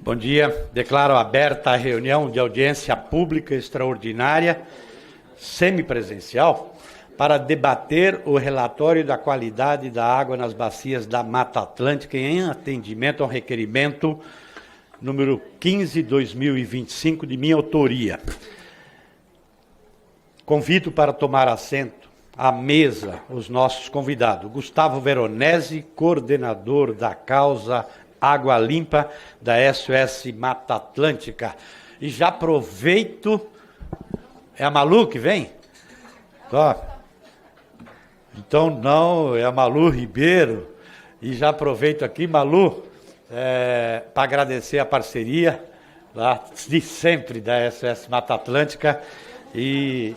Bom dia. Declaro aberta a reunião de audiência pública extraordinária, semipresencial, para debater o relatório da qualidade da água nas bacias da Mata Atlântica em atendimento ao requerimento número 15/2025, de minha autoria. Convido para tomar assento à mesa os nossos convidados. Gustavo Veronese, coordenador da causa Água Limpa da SOS Mata Atlântica. E já aproveito... É a Malu que vem? Então não, é a Malu Ribeiro. E já aproveito aqui, Malu, para agradecer a parceria lá, de sempre da SOS Mata Atlântica e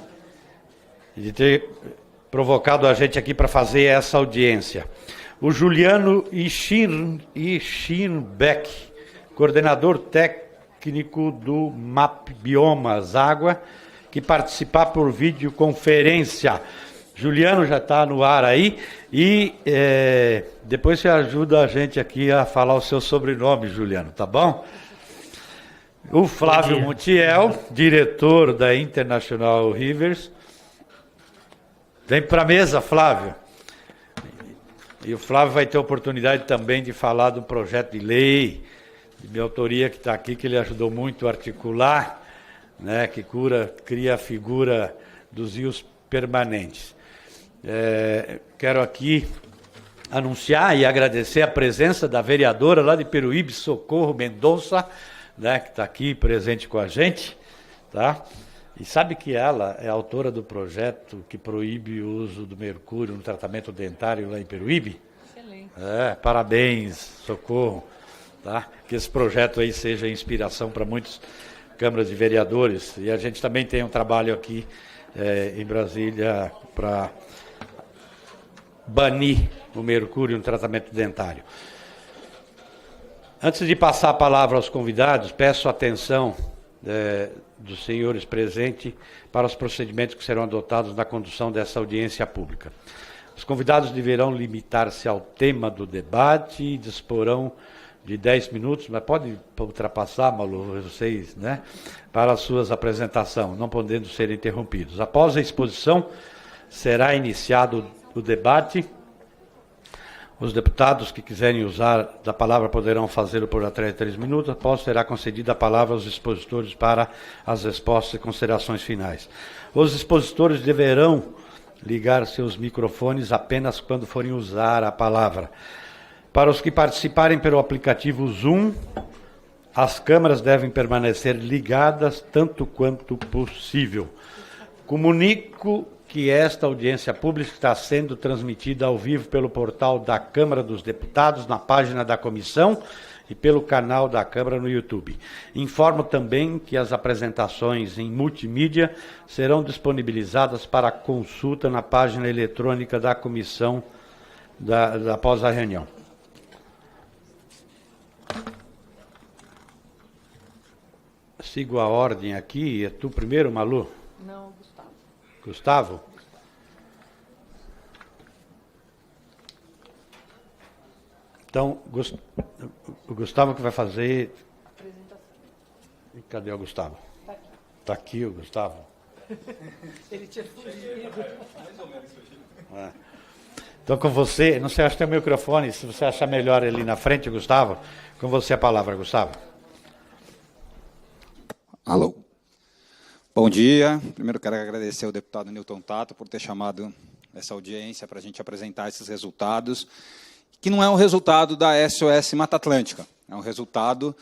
de ter provocado a gente aqui para fazer essa audiência. O Juliano Ischinbeck, coordenador técnico do MAP Biomas Água, que participar por videoconferência. Juliano já está no ar aí e depois você ajuda a gente aqui a falar o seu sobrenome, Juliano, tá bom? O Flávio Montiel, diretor da International Rivers. Vem para a mesa, Flávio. E o Flávio vai ter a oportunidade também de falar do projeto de lei, de minha autoria, que está aqui, que ele ajudou muito a articular, né, que cria a figura dos rios permanentes. Quero aqui anunciar e agradecer a presença da vereadora lá de Peruíbe, Socorro Mendonça, né, que está aqui presente com a gente, tá? E sabe que ela é autora do projeto que proíbe o uso do mercúrio no tratamento dentário lá em Peruíbe? Excelente. Parabéns, Socorro. Tá? Que esse projeto aí seja inspiração para muitas câmaras de vereadores. E a gente também tem um trabalho aqui em Brasília para banir o mercúrio no tratamento dentário. Antes de passar a palavra aos convidados, peço atenção dos senhores presentes para os procedimentos que serão adotados na condução dessa audiência pública. Os convidados deverão limitar-se ao tema do debate e disporão de 10 minutos, mas pode ultrapassar, Malu, vocês, né, para as suas apresentações, não podendo ser interrompidos. Após a exposição, será iniciado o debate. Os deputados que quiserem usar da palavra poderão fazê-lo por até 3 minutos. Após, será concedida a palavra aos expositores para as respostas e considerações finais. Os expositores deverão ligar seus microfones apenas quando forem usar a palavra. Para os que participarem pelo aplicativo Zoom, as câmeras devem permanecer ligadas tanto quanto possível. Comunico que esta audiência pública está sendo transmitida ao vivo pelo portal da Câmara dos Deputados, na página da comissão e pelo canal da Câmara no YouTube. Informo também que as apresentações em multimídia serão disponibilizadas para consulta na página eletrônica da comissão após a reunião. Sigo a ordem aqui. É tu primeiro, Malu? Não, Gustavo. Gustavo? Então, o Gustavo que vai fazer... Apresentação. E cadê o Gustavo? Tá aqui. Está aqui o Gustavo. Ele tinha fugido. Então, com você, não sei, acho que tem o microfone, se você achar melhor ali na frente, Gustavo, com você a palavra, Gustavo. Alô. Bom dia. Primeiro quero agradecer ao deputado Newton Tato por ter chamado essa audiência para a gente apresentar esses resultados, que não é um resultado da SOS Mata Atlântica, é um resultado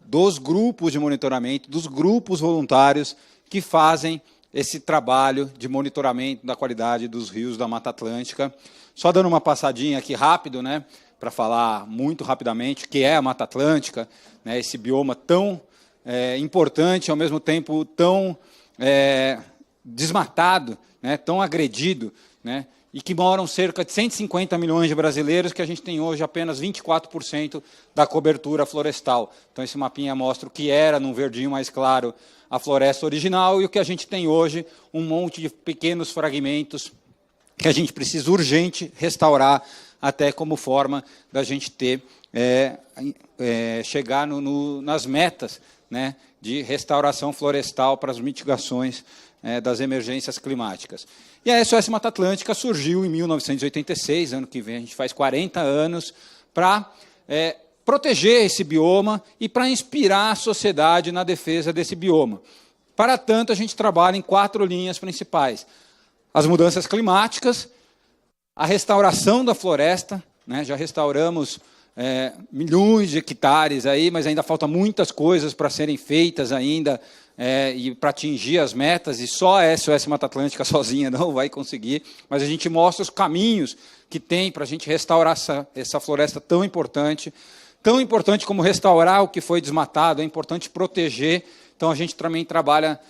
dos grupos de monitoramento, dos grupos voluntários que fazem esse trabalho de monitoramento da qualidade dos rios da Mata Atlântica. Só dando uma passadinha aqui rápido, né, para falar muito rapidamente o que é a Mata Atlântica, né, esse bioma tão importante, ao mesmo tempo tão desmatado, né, tão agredido, né, e que moram cerca de 150 milhões de brasileiros, que a gente tem hoje apenas 24% da cobertura florestal. Então, esse mapinha mostra o que era, num verdinho mais claro, a floresta original, e o que a gente tem hoje, um monte de pequenos fragmentos que a gente precisa urgente restaurar, até como forma da gente ter chegar nas metas, né, de restauração florestal para as mitigações das emergências climáticas. E a SOS Mata Atlântica surgiu em 1986, ano que vem a gente faz 40 anos, para proteger esse bioma e para inspirar a sociedade na defesa desse bioma. Para tanto, a gente trabalha em 4 linhas principais: as mudanças climáticas, a restauração da floresta, né, já restauramos milhões de hectares aí, mas ainda falta muitas coisas para serem feitas ainda, e para atingir as metas, e só a SOS Mata Atlântica sozinha não vai conseguir, mas a gente mostra os caminhos que tem para a gente restaurar essa floresta tão importante como restaurar o que foi desmatado, é importante proteger. Então, a gente também trabalha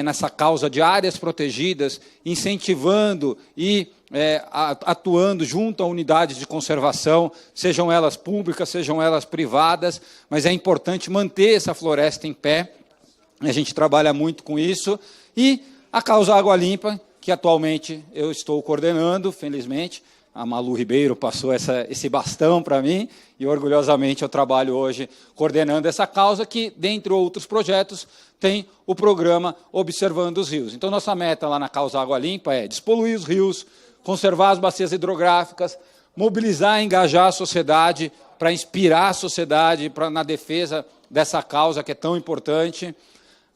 nessa causa de áreas protegidas, incentivando e atuando junto a unidades de conservação, sejam elas públicas, sejam elas privadas, mas é importante manter essa floresta em pé. A gente trabalha muito com isso. E a causa Água Limpa, que atualmente eu estou coordenando, felizmente. A Malu Ribeiro passou esse bastão para mim, e orgulhosamente eu trabalho hoje coordenando essa causa, que, dentre outros projetos, tem o programa Observando os Rios. Então, nossa meta lá na causa Água Limpa é despoluir os rios, conservar as bacias hidrográficas, mobilizar e engajar a sociedade para inspirar a sociedade na defesa dessa causa que é tão importante,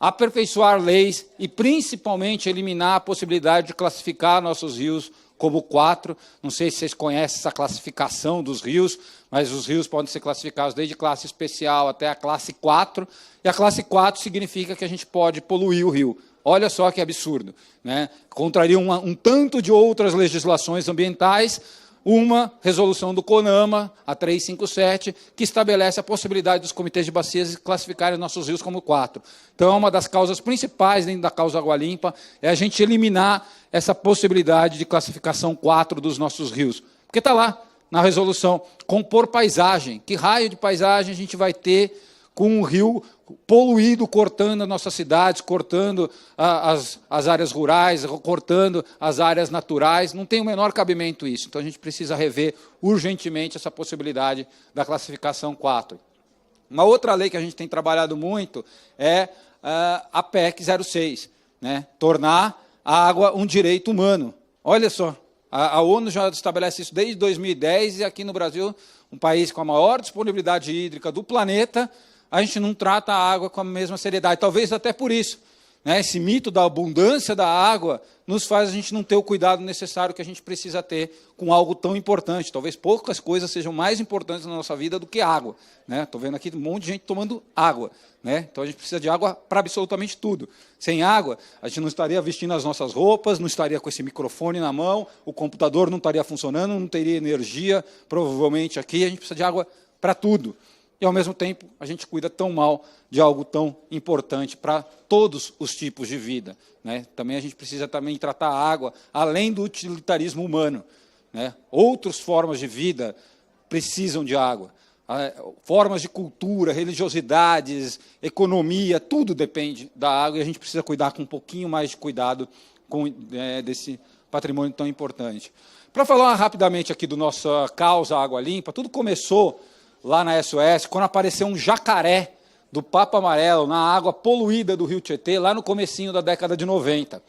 aperfeiçoar leis e, principalmente, eliminar a possibilidade de classificar nossos rios como 4. Não sei se vocês conhecem essa classificação dos rios, mas os rios podem ser classificados desde classe especial até a classe 4, e a classe 4 significa que a gente pode poluir o rio. Olha só que absurdo, né? Contraria um tanto de outras legislações ambientais, uma resolução do CONAMA, a 357, que estabelece a possibilidade dos comitês de bacias classificarem nossos rios como 4. Então, uma das causas principais dentro da causa Água Limpa é a gente eliminar essa possibilidade de classificação 4 dos nossos rios. Porque está lá, na resolução, compor paisagem. Que raio de paisagem a gente vai ter com um rio poluído, cortando as nossas cidades, cortando as áreas rurais, cortando as áreas naturais? Não tem o menor cabimento isso. Então, a gente precisa rever urgentemente essa possibilidade da classificação 4. Uma outra lei que a gente tem trabalhado muito é a PEC 06, né? Tornar a água um direito humano. Olha só, a ONU já estabelece isso desde 2010, e aqui no Brasil, um país com a maior disponibilidade hídrica do planeta, a gente não trata a água com a mesma seriedade. Talvez até por isso, né? Esse mito da abundância da água nos faz a gente não ter o cuidado necessário que a gente precisa ter com algo tão importante. Talvez poucas coisas sejam mais importantes na nossa vida do que água, né? Estou vendo aqui um monte de gente tomando água, né? Então, a gente precisa de água para absolutamente tudo. Sem água, a gente não estaria vestindo as nossas roupas, não estaria com esse microfone na mão, o computador não estaria funcionando, não teria energia, provavelmente, aqui. A gente precisa de água para tudo. E, ao mesmo tempo, a gente cuida tão mal de algo tão importante para todos os tipos de vida, né? Também a gente precisa também tratar a água além do utilitarismo humano, né? Outras formas de vida precisam de água. Formas de cultura, religiosidades, economia, tudo depende da água, e a gente precisa cuidar com um pouquinho mais de cuidado desse patrimônio tão importante. Para falar rapidamente aqui do nossa causa Água Limpa, tudo começou lá na SOS, quando apareceu um jacaré do Papo Amarelo na água poluída do Rio Tietê, lá no comecinho da década de 90.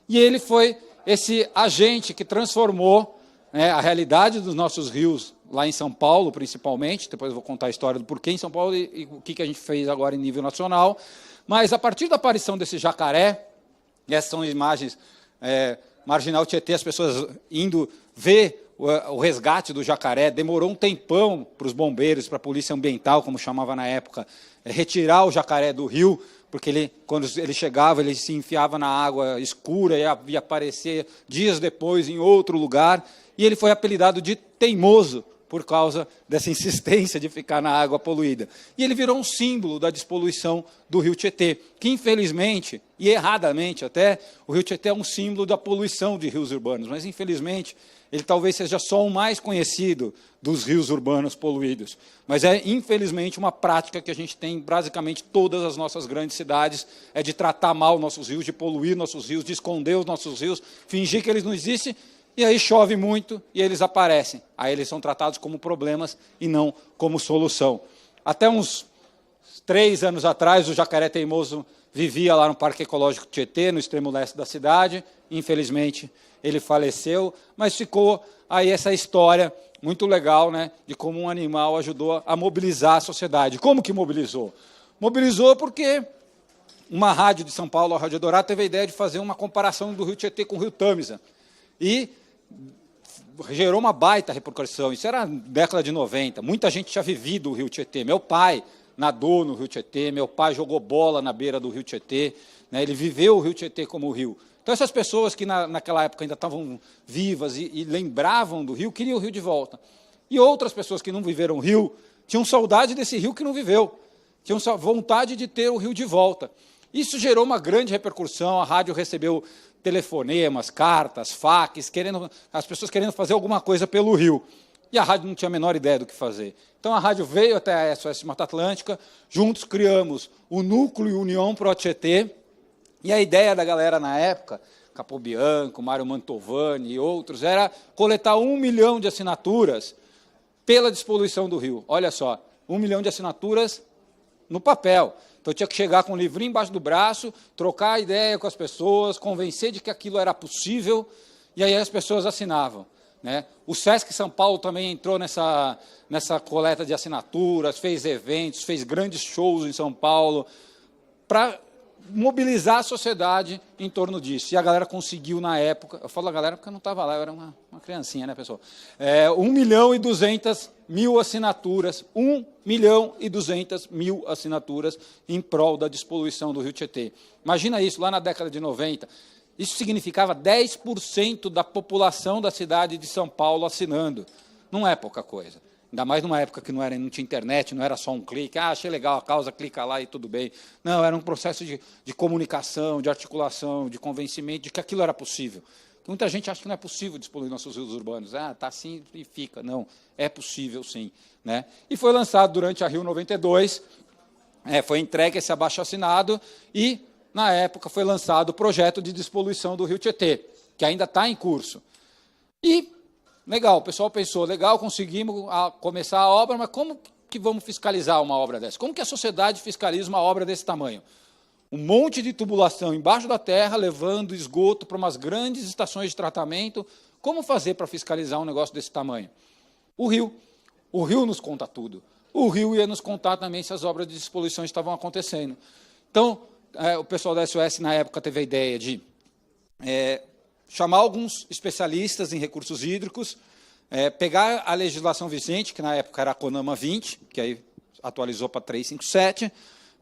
E ele foi esse agente que transformou, né, a realidade dos nossos rios, lá em São Paulo, principalmente. Depois eu vou contar a história do porquê em São Paulo e o que a gente fez agora em nível nacional. Mas, a partir da aparição desse jacaré, e essas são imagens Marginal Tietê, as pessoas indo ver o resgate do jacaré, demorou um tempão para os bombeiros, para a polícia ambiental, como chamava na época, retirar o jacaré do rio, porque quando ele chegava, ele se enfiava na água escura e ia aparecer dias depois em outro lugar, e ele foi apelidado de teimoso, por causa dessa insistência de ficar na água poluída. E ele virou um símbolo da despoluição do Rio Tietê, que, infelizmente, e erradamente até, o Rio Tietê é um símbolo da poluição de rios urbanos, mas, infelizmente, ele talvez seja só o mais conhecido dos rios urbanos poluídos. Mas é, infelizmente, uma prática que a gente tem em basicamente todas as nossas grandes cidades, é de tratar mal nossos rios, de poluir nossos rios, de esconder os nossos rios, fingir que eles não existem, e aí chove muito e eles aparecem. Aí eles são tratados como problemas e não como solução. Até uns 3 anos atrás, o jacaré teimoso vivia lá no Parque Ecológico Tietê, no extremo leste da cidade. Infelizmente, ele faleceu, mas ficou aí essa história muito legal, né, de como um animal ajudou a mobilizar a sociedade. Como que mobilizou? Mobilizou porque uma rádio de São Paulo, a Rádio Dourado, teve a ideia de fazer uma comparação do rio Tietê com o rio Tâmisa. E gerou uma baita repercussão. Isso era na década de 90. Muita gente tinha vivido o rio Tietê. Meu pai nadou no rio Tietê, meu pai jogou bola na beira do rio Tietê, né? Ele viveu o rio Tietê como rio. Então, essas pessoas que naquela época ainda estavam vivas e lembravam do rio, queriam o rio de volta. E outras pessoas que não viveram o rio, tinham saudade desse rio que não viveu, tinham vontade de ter o rio de volta. Isso gerou uma grande repercussão, a rádio recebeu telefonemas, cartas, fax, as pessoas querendo fazer alguma coisa pelo rio. E a rádio não tinha a menor ideia do que fazer. Então, a rádio veio até a SOS Mata Atlântica, juntos criamos o Núcleo União Pro Tietê, e a ideia da galera na época, Capobianco, Mário Mantovani e outros, era coletar 1 milhão de assinaturas pela despoluição do rio. Olha só, 1 milhão de assinaturas no papel. Então, eu tinha que chegar com um livrinho embaixo do braço, trocar ideia com as pessoas, convencer de que aquilo era possível, e aí as pessoas assinavam, né? O Sesc São Paulo também entrou nessa coleta de assinaturas, fez eventos, fez grandes shows em São Paulo, para mobilizar a sociedade em torno disso. E a galera conseguiu, na época, eu falo a galera porque eu não estava lá, eu era uma criancinha, né, pessoal? 1.200.000 assinaturas, 1.200.000 assinaturas em prol da despoluição do rio Tietê. Imagina isso, lá na década de 90, isso significava 10% da população da cidade de São Paulo assinando. Não é pouca coisa. Ainda mais numa época que não tinha internet, não era só um clique, achei legal a causa, clica lá e tudo bem. Não, era um processo de comunicação, de articulação, de convencimento de que aquilo era possível. Muita gente acha que não é possível despoluir nossos rios urbanos. Está assim e fica. Não, é possível sim, né? E foi lançado durante a Rio 92, foi entregue esse abaixo-assinado e, na época, foi lançado o projeto de despoluição do rio Tietê, que ainda está em curso. E legal, o pessoal pensou, legal, conseguimos começar a obra, mas como que vamos fiscalizar uma obra dessa? Como que a sociedade fiscaliza uma obra desse tamanho? Um monte de tubulação embaixo da terra, levando esgoto para umas grandes estações de tratamento. Como fazer para fiscalizar um negócio desse tamanho? O rio nos conta tudo. O rio ia nos contar também se as obras de despoluição estavam acontecendo. Então, o pessoal da SOS, na época, teve a ideia de chamar alguns especialistas em recursos hídricos, pegar a legislação vigente, que na época era a CONAMA 20, que aí atualizou para 357,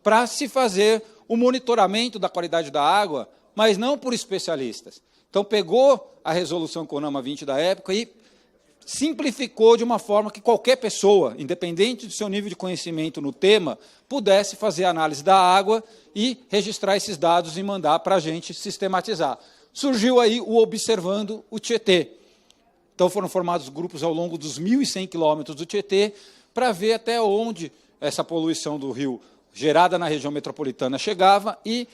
para se fazer o monitoramento da qualidade da água, mas não por especialistas. Então, pegou a resolução CONAMA 20 da época e simplificou de uma forma que qualquer pessoa, independente do seu nível de conhecimento no tema, pudesse fazer a análise da água e registrar esses dados e mandar para a gente sistematizar. Surgiu aí o Observando o Tietê. Então, foram formados grupos ao longo dos 1.100 quilômetros do Tietê para ver até onde essa poluição do rio gerada na região metropolitana chegava e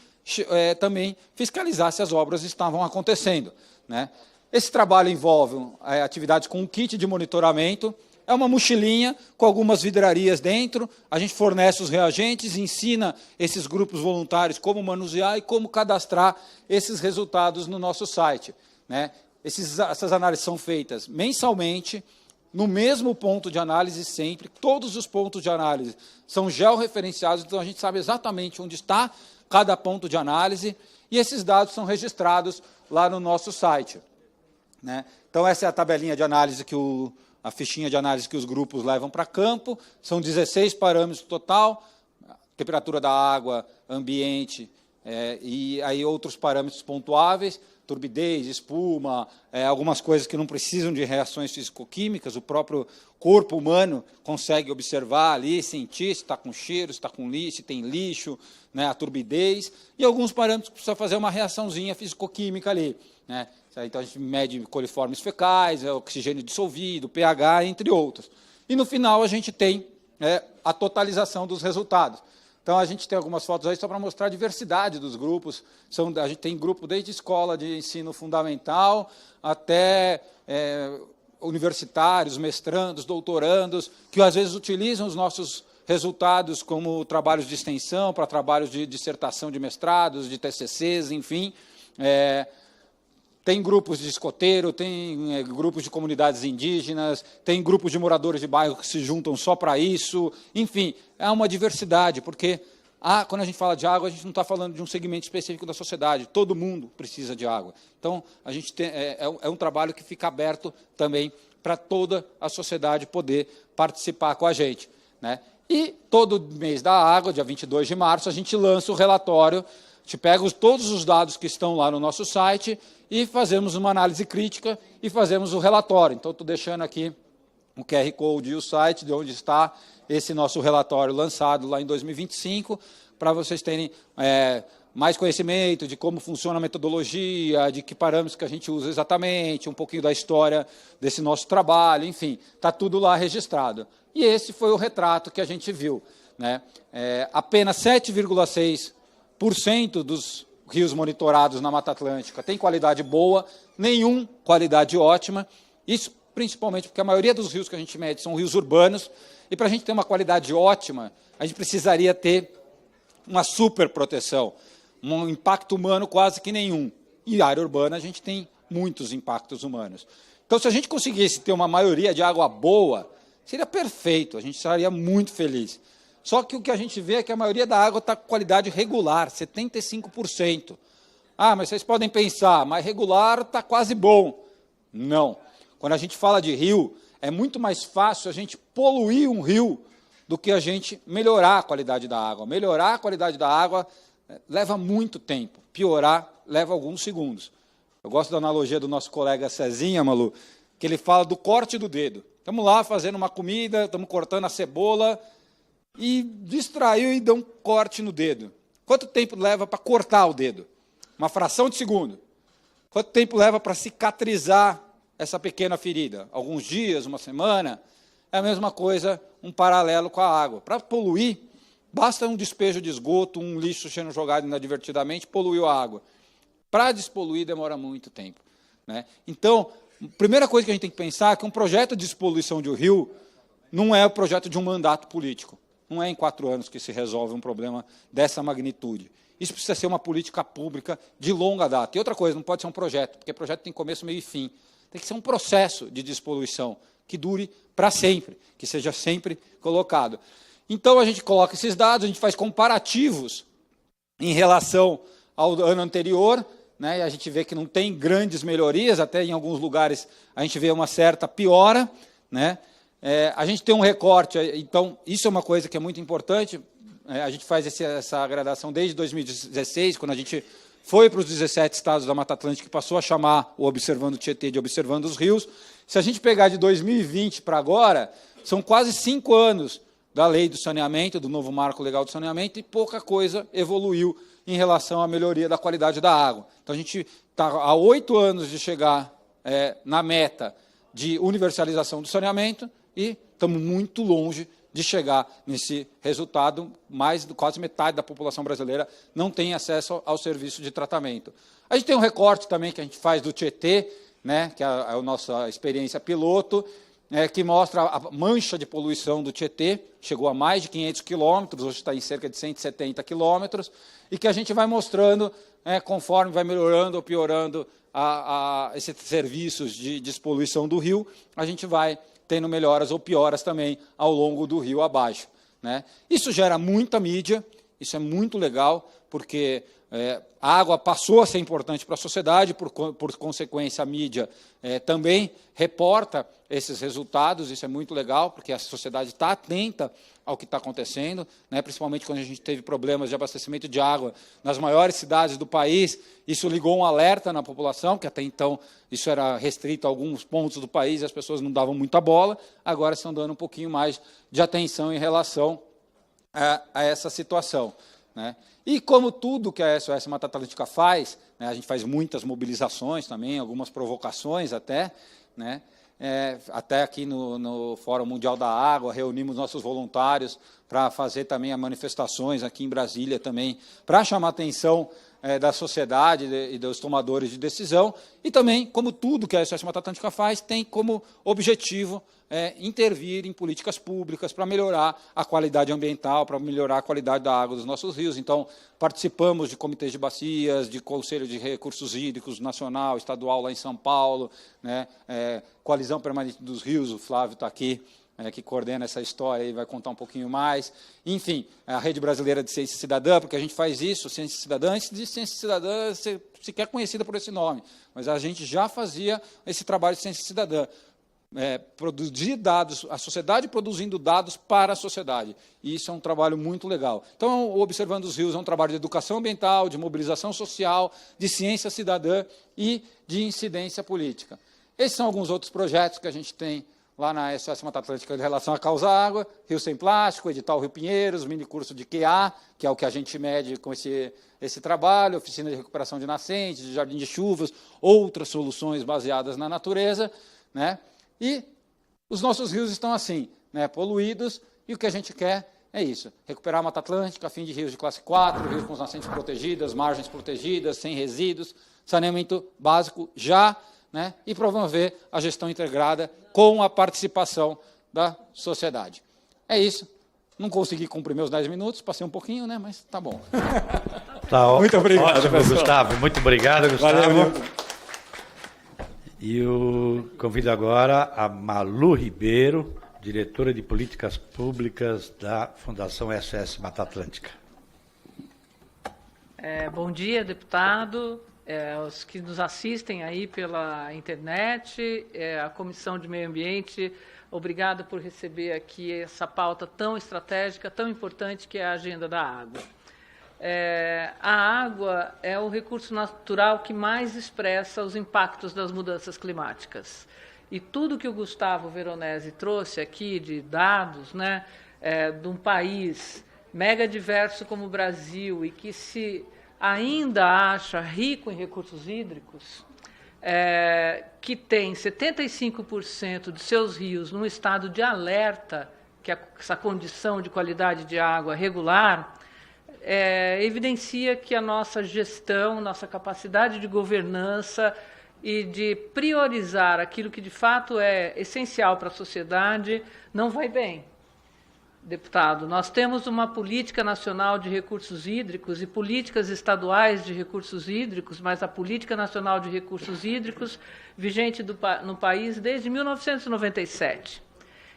também fiscalizar se as obras estavam acontecendo, né? Esse trabalho envolve atividades com um kit de monitoramento, é uma mochilinha com algumas vidrarias dentro, a gente fornece os reagentes, ensina esses grupos voluntários como manusear e como cadastrar esses resultados no nosso site, né? Essas análises são feitas mensalmente, no mesmo ponto de análise sempre, todos os pontos de análise são georreferenciados, então a gente sabe exatamente onde está cada ponto de análise, e esses dados são registrados lá no nosso site, né? Então, essa é a tabelinha de análise, a fichinha de análise que os grupos levam para campo, são 16 parâmetros total, temperatura da água, ambiente, e aí outros parâmetros pontuáveis, turbidez, espuma, algumas coisas que não precisam de reações físico-químicas, o próprio corpo humano consegue observar ali, sentir se está com cheiro, se está com lixo, se tem lixo, né, a turbidez, e alguns parâmetros que precisa fazer uma reaçãozinha físico-química ali, né? Então, a gente mede coliformes fecais, oxigênio dissolvido, pH, entre outros. E, no final, a gente tem a totalização dos resultados. Então, a gente tem algumas fotos aí só para mostrar a diversidade dos grupos. A gente tem grupo desde escola de ensino fundamental até universitários, mestrandos, doutorandos, que às vezes utilizam os nossos resultados como trabalhos de extensão, para trabalhos de dissertação de mestrados, de TCCs, enfim. Tem grupos de escoteiro, tem grupos de comunidades indígenas, tem grupos de moradores de bairro que se juntam só para isso. Enfim, é uma diversidade, porque quando a gente fala de água, a gente não está falando de um segmento específico da sociedade. Todo mundo precisa de água. Então, a gente é um trabalho que fica aberto também para toda a sociedade poder participar com a gente, né? E todo mês da água, dia 22 de março, a gente lança o relatório, a gente pega todos os dados que estão lá no nosso site e fazemos uma análise crítica e fazemos o relatório. Então, estou deixando aqui o QR Code e o site de onde está esse nosso relatório lançado lá em 2025, para vocês terem mais conhecimento de como funciona a metodologia, de que parâmetros que a gente usa exatamente, um pouquinho da história desse nosso trabalho, enfim, está tudo lá registrado. E esse foi o retrato que a gente viu, né? Apenas 7,6% dos rios monitorados na Mata Atlântica tem qualidade boa, nenhum qualidade ótima, isso principalmente porque a maioria dos rios que a gente mede são rios urbanos, e para a gente ter uma qualidade ótima, a gente precisaria ter uma super proteção, um impacto humano quase que nenhum. E área urbana a gente tem muitos impactos humanos. Então, se a gente conseguisse ter uma maioria de água boa, seria perfeito, a gente estaria muito feliz. Só que o que a gente vê é que a maioria da água está com qualidade regular, 75%. Mas vocês podem pensar, mas regular está quase bom. Não. Quando a gente fala de rio, é muito mais fácil a gente poluir um rio do que a gente melhorar a qualidade da água. Melhorar a qualidade da água leva muito tempo, piorar leva alguns segundos. Eu gosto da analogia do nosso colega Cezinha, Malu, que ele fala do corte do dedo. Estamos lá fazendo uma comida, estamos cortando a cebola e distraiu e deu um corte no dedo. Quanto tempo leva para cortar o dedo? Uma fração de segundo. Quanto tempo leva para cicatrizar essa pequena ferida? Alguns dias, uma semana? É a mesma coisa, um paralelo com a água. Para poluir, basta um despejo de esgoto, um lixo sendo jogado inadvertidamente, poluiu a água. Para despoluir, demora muito tempo, né? Então, a primeira coisa que a gente tem que pensar é que um projeto de despoluição de um rio não é o projeto de um mandato político. Não é em 4 anos que se resolve um problema dessa magnitude. Isso precisa ser uma política pública de longa data. E outra coisa, não pode ser um projeto, porque projeto tem começo, meio e fim. Tem que ser um processo de despoluição que dure para sempre, que seja sempre colocado. Então, a gente coloca esses dados, a gente faz comparativos em relação ao ano anterior, né, e a gente vê que não tem grandes melhorias, até em alguns lugares a gente vê uma certa piora, né? A gente tem um recorte, então, isso é uma coisa que é muito importante, a gente faz essa gradação desde 2016, quando a gente foi para os 17 estados da Mata Atlântica e passou a chamar o Observando o Tietê de Observando os Rios. Se a gente pegar de 2020 para agora, são quase 5 anos da lei do saneamento, do novo marco legal do saneamento, e pouca coisa evoluiu em relação à melhoria da qualidade da água. Então, a gente está há 8 anos de chegar na meta de universalização do saneamento e estamos muito longe de chegar nesse resultado. Quase metade da população brasileira não tem acesso ao serviço de tratamento. A gente tem um recorte também que a gente faz do Tietê, né, que é a nossa experiência piloto, que mostra a mancha de poluição do Tietê, chegou a mais de 500 quilômetros, hoje está em cerca de 170 quilômetros, e que a gente vai mostrando, conforme vai melhorando ou piorando esses serviços de despoluição do rio, a gente vai tendo melhoras ou pioras também ao longo do rio abaixo, né? Isso gera muita mídia, isso é muito legal, porque a água passou a ser importante para a sociedade, por consequência, a mídia também reporta esses resultados, isso é muito legal, porque a sociedade está atenta ao que está acontecendo, né, principalmente quando a gente teve problemas de abastecimento de água nas maiores cidades do país, isso ligou um alerta na população, que até então isso era restrito a alguns pontos do país e as pessoas não davam muita bola, agora estão dando um pouquinho mais de atenção em relação a essa situação, né? E como tudo que a SOS Mata Atlântica faz, né, a gente faz muitas mobilizações também, algumas provocações até, né, até aqui no Fórum Mundial da Água, reunimos nossos voluntários para fazer também as manifestações aqui em Brasília também, para chamar atenção da sociedade e dos tomadores de decisão, e também, como tudo que a SOS Mata Atlântica faz, tem como objetivo intervir em políticas públicas para melhorar a qualidade ambiental, para melhorar a qualidade da água dos nossos rios. Então, participamos de comitês de bacias, de Conselho de Recursos Hídricos nacional, estadual lá em São Paulo, né, Coalizão Permanente dos Rios, o Flávio está aqui, que coordena essa história e vai contar um pouquinho mais. Enfim, a Rede Brasileira de Ciência Cidadã, porque a gente faz isso, Ciência Cidadã, antes de Ciência Cidadã ser sequer conhecida por esse nome, mas a gente já fazia esse trabalho de Ciência Cidadã. Produzir dados, a sociedade produzindo dados para a sociedade. E isso é um trabalho muito legal. Então, o Observando os Rios é um trabalho de educação ambiental, de mobilização social, de ciência cidadã e de incidência política. Esses são alguns outros projetos que a gente tem lá na SOS Mata Atlântica em relação à causa água, Rio Sem Plástico, edital Rio Pinheiros, mini curso de QA, que é o que a gente mede com esse trabalho, oficina de recuperação de nascentes, de jardim de chuvas, outras soluções baseadas na natureza, né? E os nossos rios estão assim, né, poluídos, e o que a gente quer é isso, recuperar a Mata Atlântica a fim de rios de classe 4, rios com as nascentes protegidas, margens protegidas, sem resíduos, saneamento básico já, né, e promover a gestão integrada com a participação da sociedade. É isso. Não consegui cumprir meus 10 minutos, passei um pouquinho, né, mas tá bom. Tá, muito obrigado, ótimo, Gustavo. Muito obrigado, Gustavo. Valeu, E eu convido agora a Malu Ribeiro, diretora de Políticas Públicas da Fundação SOS Mata Atlântica. Bom dia, deputado, os que nos assistem aí pela internet, a Comissão de Meio Ambiente, obrigado por receber aqui essa pauta tão estratégica, tão importante que é a agenda da água. A água é o recurso natural que mais expressa os impactos das mudanças climáticas. E tudo que o Gustavo Veronesi trouxe aqui de dados, né, de um país mega diverso como o Brasil e que se ainda acha rico em recursos hídricos, que tem 75% de seus rios num estado de alerta, que é essa condição de qualidade de água regular, evidencia que a nossa gestão, nossa capacidade de governança e de priorizar aquilo que de fato é essencial para a sociedade não vai bem. Deputado, nós temos uma política nacional de recursos hídricos e políticas estaduais de recursos hídricos, mas a política nacional de recursos hídricos vigente no país desde 1997.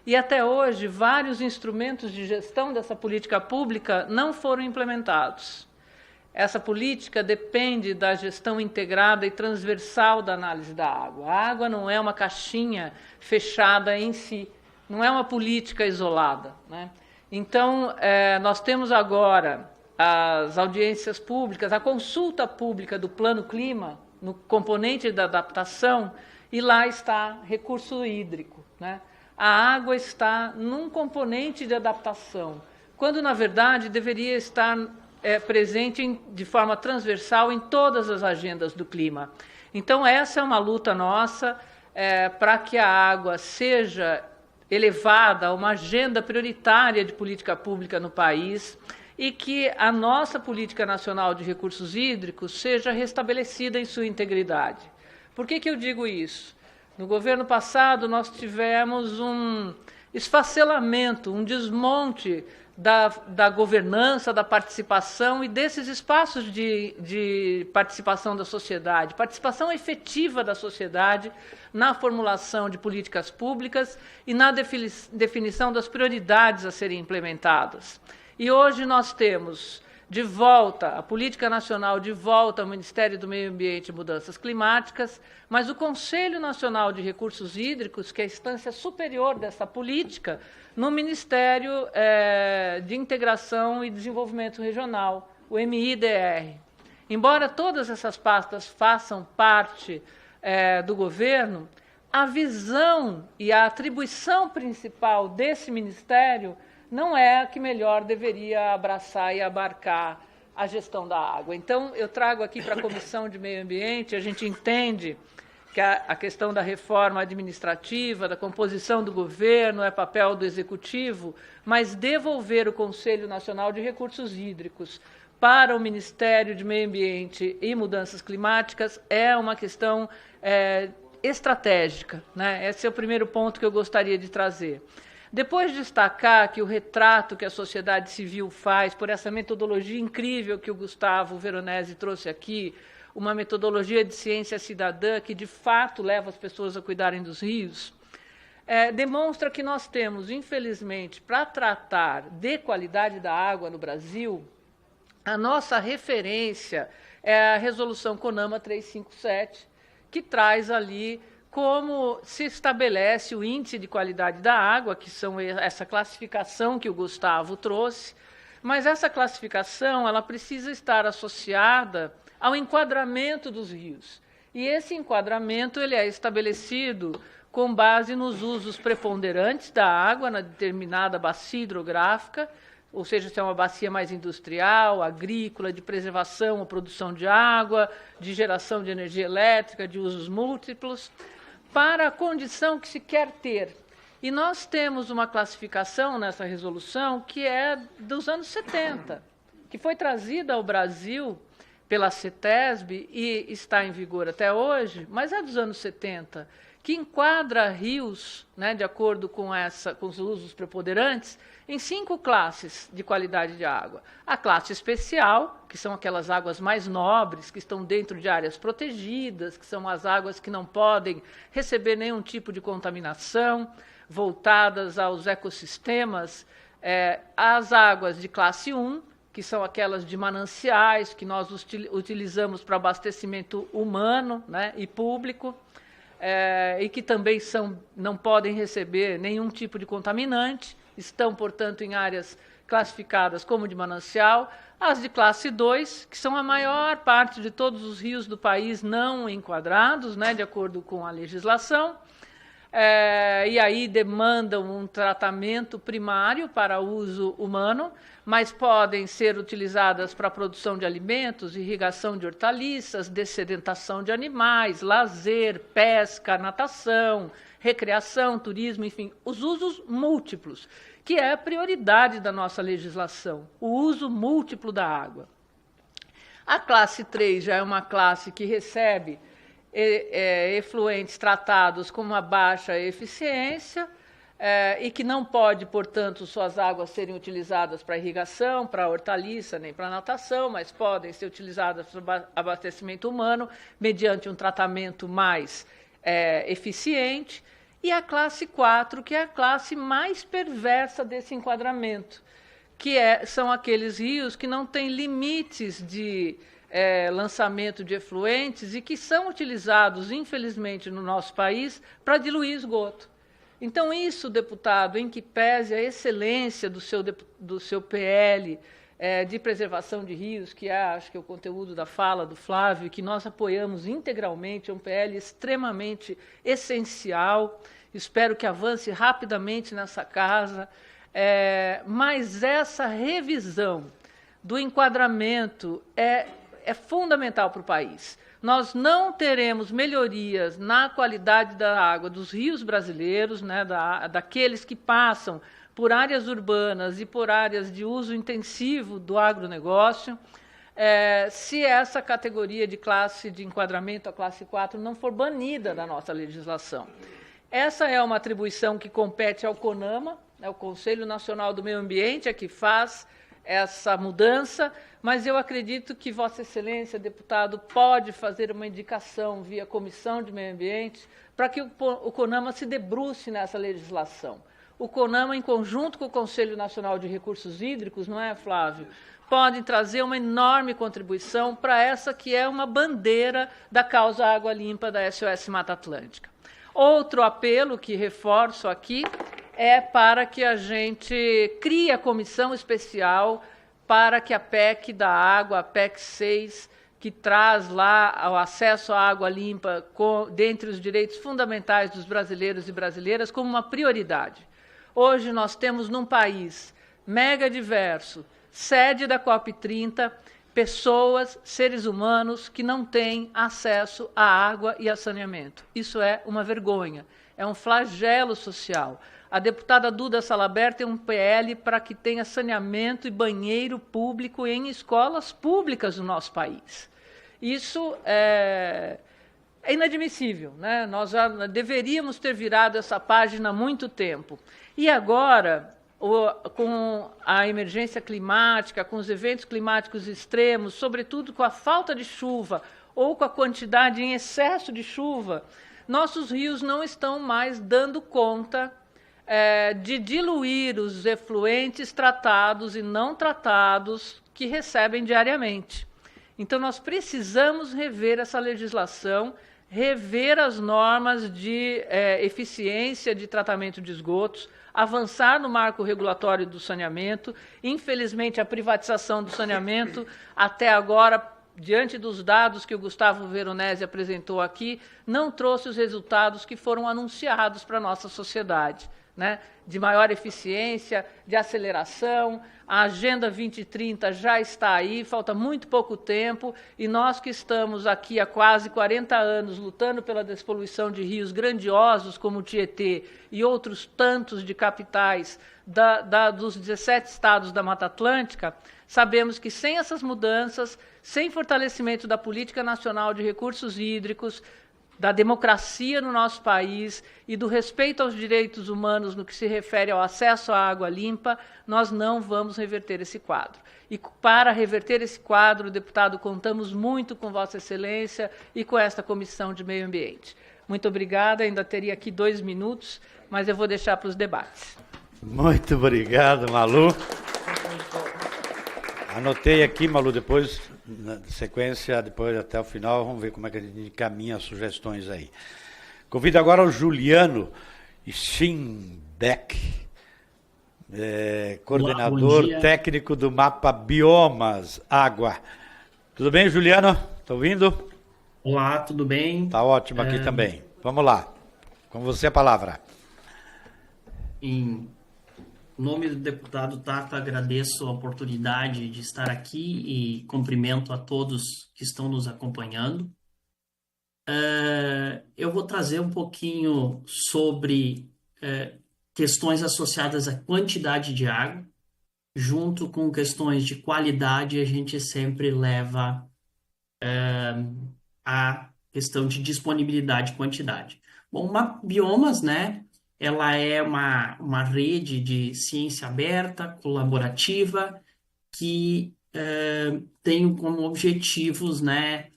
E até hoje, vários instrumentos de gestão dessa política pública não foram implementados. Essa política depende da gestão integrada e transversal da análise da água. A água não é uma caixinha fechada em si, não é uma política isolada, né? Então, nós temos agora as audiências públicas, a consulta pública do Plano Clima, no componente da adaptação, e lá está recurso hídrico, né? A água está num componente de adaptação, quando, na verdade, deveria estar presente de forma transversal em todas as agendas do clima. Então, essa é uma luta nossa para que a água seja elevada a uma agenda prioritária de política pública no país e que a nossa política nacional de recursos hídricos seja restabelecida em sua integridade. Por que eu digo isso? No governo passado, nós tivemos um esfacelamento, um desmonte da governança, da participação e desses espaços de participação da sociedade, participação efetiva da sociedade na formulação de políticas públicas e na definição das prioridades a serem implementadas. E hoje nós temos de volta, a Política Nacional de volta ao Ministério do Meio Ambiente e Mudanças Climáticas, mas o Conselho Nacional de Recursos Hídricos, que é a instância superior dessa política, no Ministério de Integração e Desenvolvimento Regional, o MIDR. Embora todas essas pastas façam parte do governo, a visão e a atribuição principal desse ministério não é a que melhor deveria abraçar e abarcar a gestão da água. Então, eu trago aqui para a Comissão de Meio Ambiente, a gente entende que a questão da reforma administrativa, da composição do governo, é papel do Executivo, mas devolver o Conselho Nacional de Recursos Hídricos para o Ministério de Meio Ambiente e Mudanças Climáticas é uma questão estratégica, né? Esse é o primeiro ponto que eu gostaria de trazer. Depois de destacar que o retrato que a sociedade civil faz por essa metodologia incrível que o Gustavo Veronesi trouxe aqui, uma metodologia de ciência cidadã que, de fato, leva as pessoas a cuidarem dos rios, demonstra que nós temos, infelizmente, para tratar de qualidade da água no Brasil, a nossa referência é a Resolução CONAMA 357, que traz ali como se estabelece o índice de qualidade da água, que são essa classificação que o Gustavo trouxe, mas essa classificação ela precisa estar associada ao enquadramento dos rios. E esse enquadramento ele é estabelecido com base nos usos preponderantes da água na determinada bacia hidrográfica, ou seja, se é uma bacia mais industrial, agrícola, de preservação ou produção de água, de geração de energia elétrica, de usos múltiplos, para a condição que se quer ter. E nós temos uma classificação nessa resolução que é dos anos 70, que foi trazida ao Brasil pela CETESB e está em vigor até hoje, mas é dos anos 70, que enquadra rios, né, de acordo com os usos preponderantes, em 5 classes de qualidade de água. A classe especial, que são aquelas águas mais nobres, que estão dentro de áreas protegidas, que são as águas que não podem receber nenhum tipo de contaminação, voltadas aos ecossistemas. As águas de classe 1, que são aquelas de mananciais, que nós utilizamos para abastecimento humano, né, e público, e que também não podem receber nenhum tipo de contaminante, estão, portanto, em áreas classificadas como de manancial. As de classe 2, que são a maior parte de todos os rios do país não enquadrados, né, de acordo com a legislação, e aí demandam um tratamento primário para uso humano, mas podem ser utilizadas para a produção de alimentos, irrigação de hortaliças, dessedentação de animais, lazer, pesca, natação, recreação, turismo, enfim, os usos múltiplos, que é a prioridade da nossa legislação, o uso múltiplo da água. A classe 3 já é uma classe que recebe efluentes tratados com uma baixa eficiência e que não pode, portanto, suas águas serem utilizadas para irrigação, para hortaliça, nem para natação, mas podem ser utilizadas para abastecimento humano mediante um tratamento mais eficiente. E a classe 4, que é a classe mais perversa desse enquadramento, que são aqueles rios que não têm limites de lançamento de efluentes e que são utilizados, infelizmente, no nosso país, para diluir esgoto. Então, isso, deputado, em que pese a excelência do seu PL de preservação de rios, que acho que é o conteúdo da fala do Flávio, que nós apoiamos integralmente, é um PL extremamente essencial, espero que avance rapidamente nessa casa, mas essa revisão do enquadramento é fundamental para o país. Nós não teremos melhorias na qualidade da água dos rios brasileiros, né, daqueles que passam por áreas urbanas e por áreas de uso intensivo do agronegócio, se essa categoria de classe de enquadramento, a classe 4, não for banida da nossa legislação. Essa é uma atribuição que compete ao CONAMA, o Conselho Nacional do Meio Ambiente, é que faz essa mudança, mas eu acredito que Vossa Excelência, deputado, pode fazer uma indicação via Comissão de Meio Ambiente para que o CONAMA se debruce nessa legislação. O CONAMA, em conjunto com o Conselho Nacional de Recursos Hídricos, não é, Flávio, podem trazer uma enorme contribuição para essa que é uma bandeira da causa Água Limpa da SOS Mata Atlântica. Outro apelo que reforço aqui é para que a gente crie a comissão especial para que a PEC da água, a PEC 6, que traz lá o acesso à água limpa dentre os direitos fundamentais dos brasileiros e brasileiras como uma prioridade. Hoje nós temos num país mega diverso, sede da COP30, pessoas, seres humanos que não têm acesso à água e a saneamento. Isso é uma vergonha, é um flagelo social. A deputada Duda Salabert tem um PL para que tenha saneamento e banheiro público em escolas públicas do nosso país. Isso é inadmissível, né? Nós já deveríamos ter virado essa página há muito tempo. E agora, com a emergência climática, com os eventos climáticos extremos, sobretudo com a falta de chuva ou com a quantidade em excesso de chuva, nossos rios não estão mais dando conta de diluir os efluentes tratados e não tratados que recebem diariamente. Então, nós precisamos rever essa legislação, rever as normas de eficiência de tratamento de esgotos, avançar no marco regulatório do saneamento. Infelizmente, a privatização do saneamento, até agora, diante dos dados que o Gustavo Veronese apresentou aqui, não trouxe os resultados que foram anunciados para a nossa sociedade, né? De maior eficiência, de aceleração. A Agenda 2030 já está aí, falta muito pouco tempo, e nós que estamos aqui há quase 40 anos lutando pela despoluição de rios grandiosos como o Tietê e outros tantos de capitais dos 17 estados da Mata Atlântica, sabemos que sem essas mudanças, sem fortalecimento da Política Nacional de Recursos Hídricos, da democracia no nosso país e do respeito aos direitos humanos no que se refere ao acesso à água limpa, nós não vamos reverter esse quadro. E para reverter esse quadro, deputado, contamos muito com Vossa Excelência e com esta Comissão de Meio Ambiente. Muito obrigada, ainda teria aqui 2 minutos, mas eu vou deixar para os debates. Muito obrigado, Malu. Anotei aqui, Malu, depois, na sequência, depois até o final, vamos ver como é que a gente encaminha as sugestões aí. Convido agora o Juliano Schimbeck, coordenador técnico do mapa Biomas Água. Tudo bem, Juliano? Está ouvindo? Olá, tudo bem? Está ótimo aqui também. Vamos lá. Com você a palavra. Em nome do deputado Tato, agradeço a oportunidade de estar aqui e cumprimento a todos que estão nos acompanhando. Eu vou trazer um pouquinho sobre questões associadas à quantidade de água, junto com questões de qualidade, a gente sempre leva a questão de disponibilidade e quantidade. Bom, uma Biomas, né? Ela é uma rede de ciência aberta, colaborativa, que tem como objetivos, né,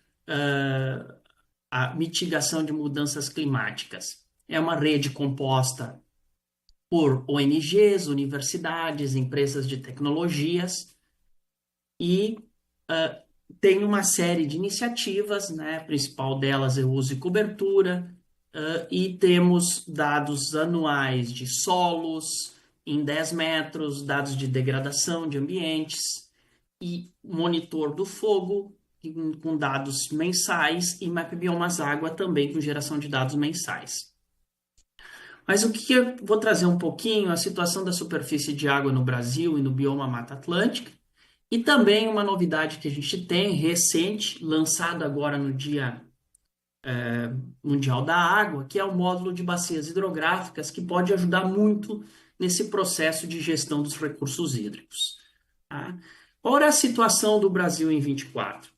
a mitigação de mudanças climáticas. É uma rede composta por ONGs, universidades, empresas de tecnologias e tem uma série de iniciativas, né, a principal delas é o uso e cobertura, e temos dados anuais de solos em 10 metros, dados de degradação de ambientes e monitor do fogo com dados mensais e MapBiomas Água também com geração de dados mensais. Mas o que eu vou trazer um pouquinho a situação da superfície de água no Brasil e no bioma Mata Atlântica e também uma novidade que a gente tem recente, lançada agora no Dia Mundial da Água, que é o módulo de bacias hidrográficas, que pode ajudar muito nesse processo de gestão dos recursos hídricos. Tá? Qual era a situação do Brasil em 24?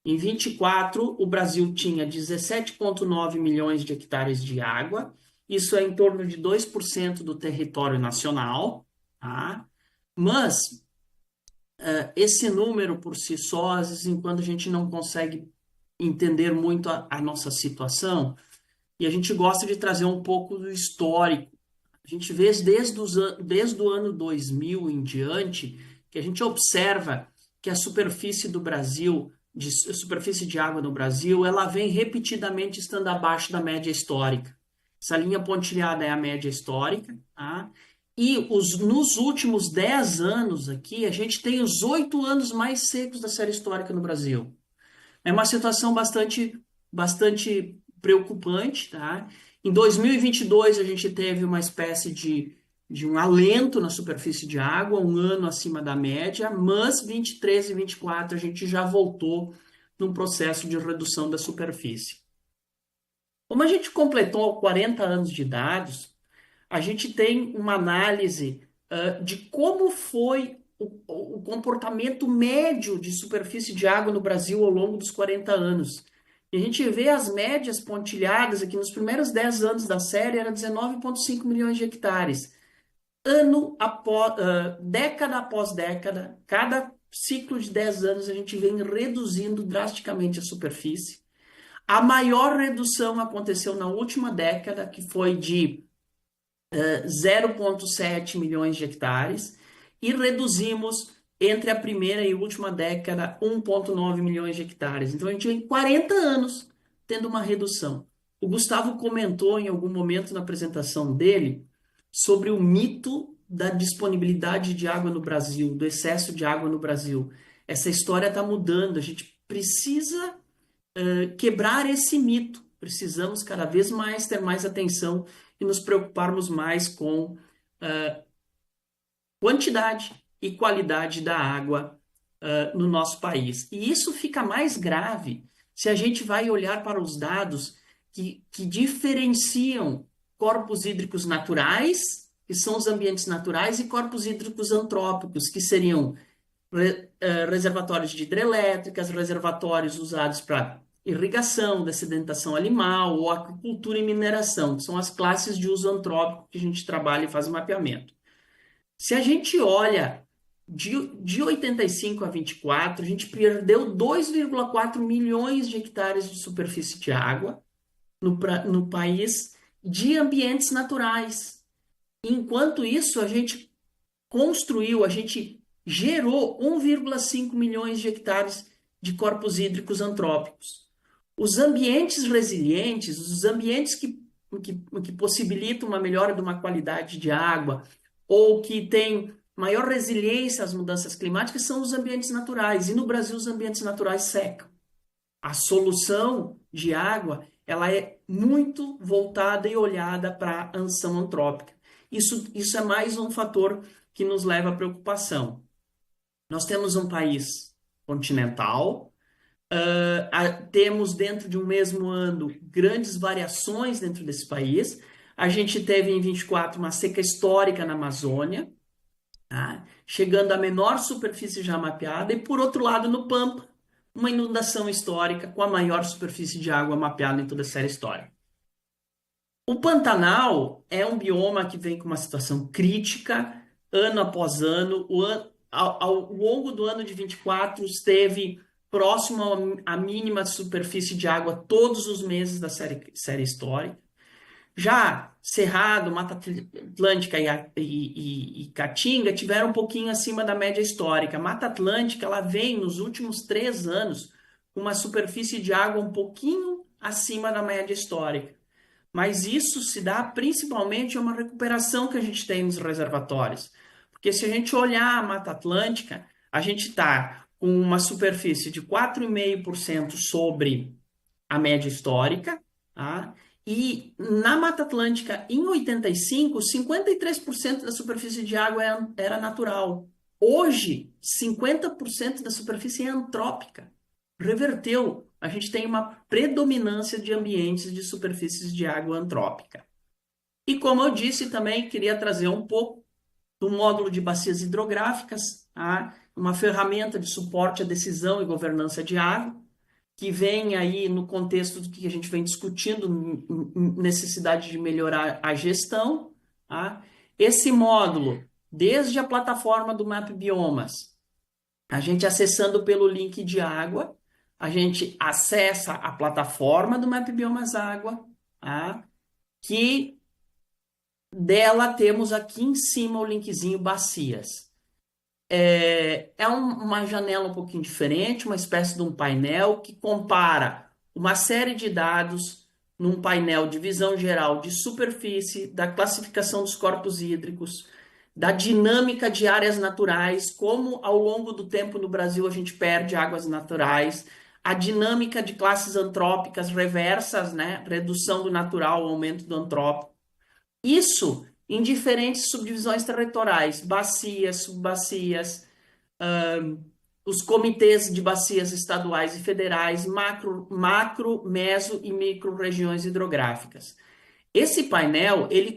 Em 24, o Brasil tinha 17,9 milhões de hectares de água, isso é em torno de 2% do território nacional, tá? Mas esse número por si só, às vezes, enquanto a gente não consegue entender muito a nossa situação, e a gente gosta de trazer um pouco do histórico. A gente vê desde o ano 2000 em diante, que a gente observa que a superfície do Brasil, a superfície de água no Brasil, ela vem repetidamente estando abaixo da média histórica. Essa linha pontilhada é a média histórica, tá? E nos últimos 10 anos aqui, a gente tem os 8 anos mais secos da série histórica no Brasil. É uma situação bastante preocupante, tá? Em 2022, a gente teve uma espécie de um alento na superfície de água, um ano acima da média, mas 23 e 24 a gente já voltou num processo de redução da superfície. Como a gente completou 40 anos de dados, a gente tem uma análise de como foi o comportamento médio de superfície de água no Brasil ao longo dos 40 anos. E a gente vê as médias pontilhadas aqui nos primeiros 10 anos da série, era 19,5 milhões de hectares. Década após década, cada ciclo de 10 anos, a gente vem reduzindo drasticamente a superfície. A maior redução aconteceu na última década, que foi de 0,7 milhões de hectares, e reduzimos entre a primeira e última década 1,9 milhões de hectares. Então a gente vem 40 anos tendo uma redução. O Gustavo comentou em algum momento na apresentação dele sobre o mito da disponibilidade de água no Brasil, do excesso de água no Brasil. Essa história está mudando, a gente precisa quebrar esse mito. Precisamos cada vez mais ter mais atenção e nos preocuparmos mais com quantidade e qualidade da água no nosso país. E isso fica mais grave se a gente vai olhar para os dados que diferenciam corpos hídricos naturais, que são os ambientes naturais, e corpos hídricos antrópicos, que seriam reservatórios de hidrelétricas, reservatórios usados para irrigação, dessedentação animal ou aquicultura e mineração, que são as classes de uso antrópico que a gente trabalha e faz o mapeamento. Se a gente olha de 85 a 24, a gente perdeu 2,4 milhões de hectares de superfície de água no país de ambientes naturais. Enquanto isso, a gente gerou 1,5 milhões de hectares de corpos hídricos antrópicos. Os ambientes resilientes, os ambientes que possibilitam uma melhora de uma qualidade de água ou que têm maior resiliência às mudanças climáticas são os ambientes naturais. E no Brasil, os ambientes naturais secam. A solução de água ela é muito voltada e olhada para a ação antrópica. Isso é mais um fator que nos leva à preocupação. Nós temos um país continental, temos dentro de um mesmo ano grandes variações dentro desse país. A gente teve em 24 uma seca histórica na Amazônia, tá? Chegando à menor superfície já mapeada, e por outro lado no Pampa, uma inundação histórica com a maior superfície de água mapeada em toda a série histórica. O Pantanal é um bioma que vem com uma situação crítica, ano após ano. Ao longo do ano de 24, esteve próximo à mínima superfície de água todos os meses da série histórica. Já Cerrado, Mata Atlântica e Caatinga tiveram um pouquinho acima da média histórica. Mata Atlântica ela vem nos últimos 3 anos com uma superfície de água um pouquinho acima da média histórica. Mas isso se dá principalmente a uma recuperação que a gente tem nos reservatórios. Porque se a gente olhar a Mata Atlântica, a gente está com uma superfície de 4,5% sobre a média histórica, tá? E na Mata Atlântica, em 85, 53% da superfície de água era natural. Hoje, 50% da superfície é antrópica. Reverteu. A gente tem uma predominância de ambientes de superfícies de água antrópica. E como eu disse, também queria trazer um pouco do módulo de bacias hidrográficas, tá? Uma ferramenta de suporte à decisão e governança de água, que vem aí no contexto do que a gente vem discutindo, necessidade de melhorar a gestão. Tá? Esse módulo, desde a plataforma do Map Biomas, a gente acessando pelo link de água, a gente acessa a plataforma do Map Biomas Água, tá? Que dela temos aqui em cima o linkzinho Bacias. Uma janela um pouquinho diferente, uma espécie de um painel que compara uma série de dados num painel de visão geral de superfície, da classificação dos corpos hídricos, da dinâmica de áreas naturais, como ao longo do tempo no Brasil a gente perde águas naturais, a dinâmica de classes antrópicas reversas, né? Redução do natural, aumento do antrópico. Isso em diferentes subdivisões territoriais, bacias, subbacias, os comitês de bacias estaduais e federais, macro, meso e micro regiões hidrográficas. Esse painel, ele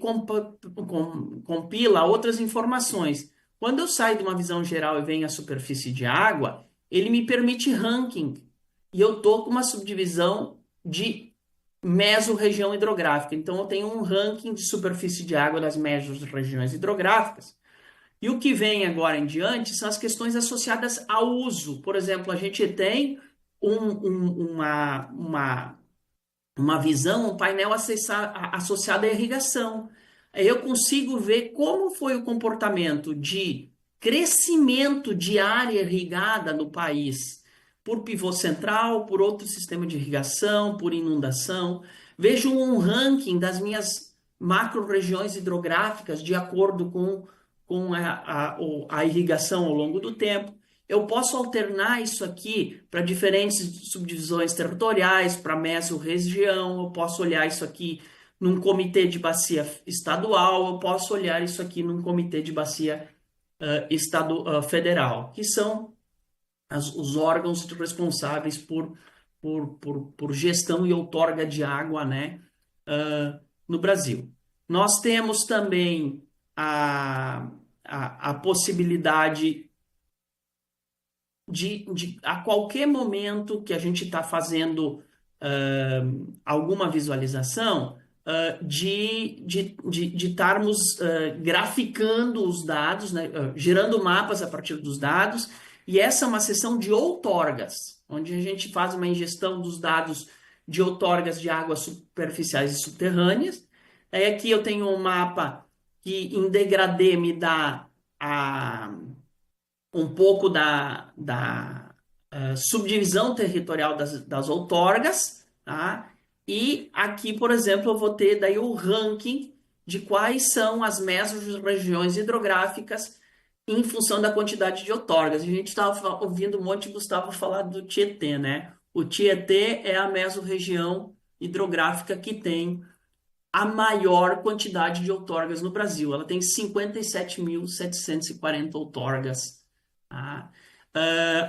compila outras informações. Quando eu saio de uma visão geral e venho à superfície de água, ele me permite ranking. E eu estou com uma subdivisão de mesorregião hidrográfica. Então, eu tenho um ranking de superfície de água das mesorregiões hidrográficas. E o que vem agora em diante são as questões associadas ao uso. Por exemplo, a gente tem uma visão, um painel associado à irrigação. Eu consigo ver como foi o comportamento de crescimento de área irrigada no país, por pivô central, por outro sistema de irrigação, por inundação. Vejo um ranking das minhas macro-regiões hidrográficas de acordo com a irrigação ao longo do tempo. Eu posso alternar isso aqui para diferentes subdivisões territoriais, para mesorregião, eu posso olhar isso aqui num comitê de bacia estadual, eu posso olhar isso aqui num comitê de bacia federal, que são os órgãos responsáveis por gestão e outorga de água, né, no Brasil. Nós temos também a possibilidade de a qualquer momento que a gente está fazendo alguma visualização, de estarmos graficando os dados, né, gerando mapas a partir dos dados, e essa é uma seção de outorgas, onde a gente faz uma ingestão dos dados de outorgas de águas superficiais e subterrâneas. Aí aqui eu tenho um mapa que em degradê me dá um pouco da subdivisão territorial das outorgas, tá? E aqui, por exemplo, eu vou ter daí o ranking de quais são as mesorregiões hidrográficas em função da quantidade de outorgas. A gente estava ouvindo um monte de Gustavo falar do Tietê, né? O Tietê é a mesorregião hidrográfica que tem a maior quantidade de outorgas no Brasil. Ela tem 57.740 outorgas. Tá?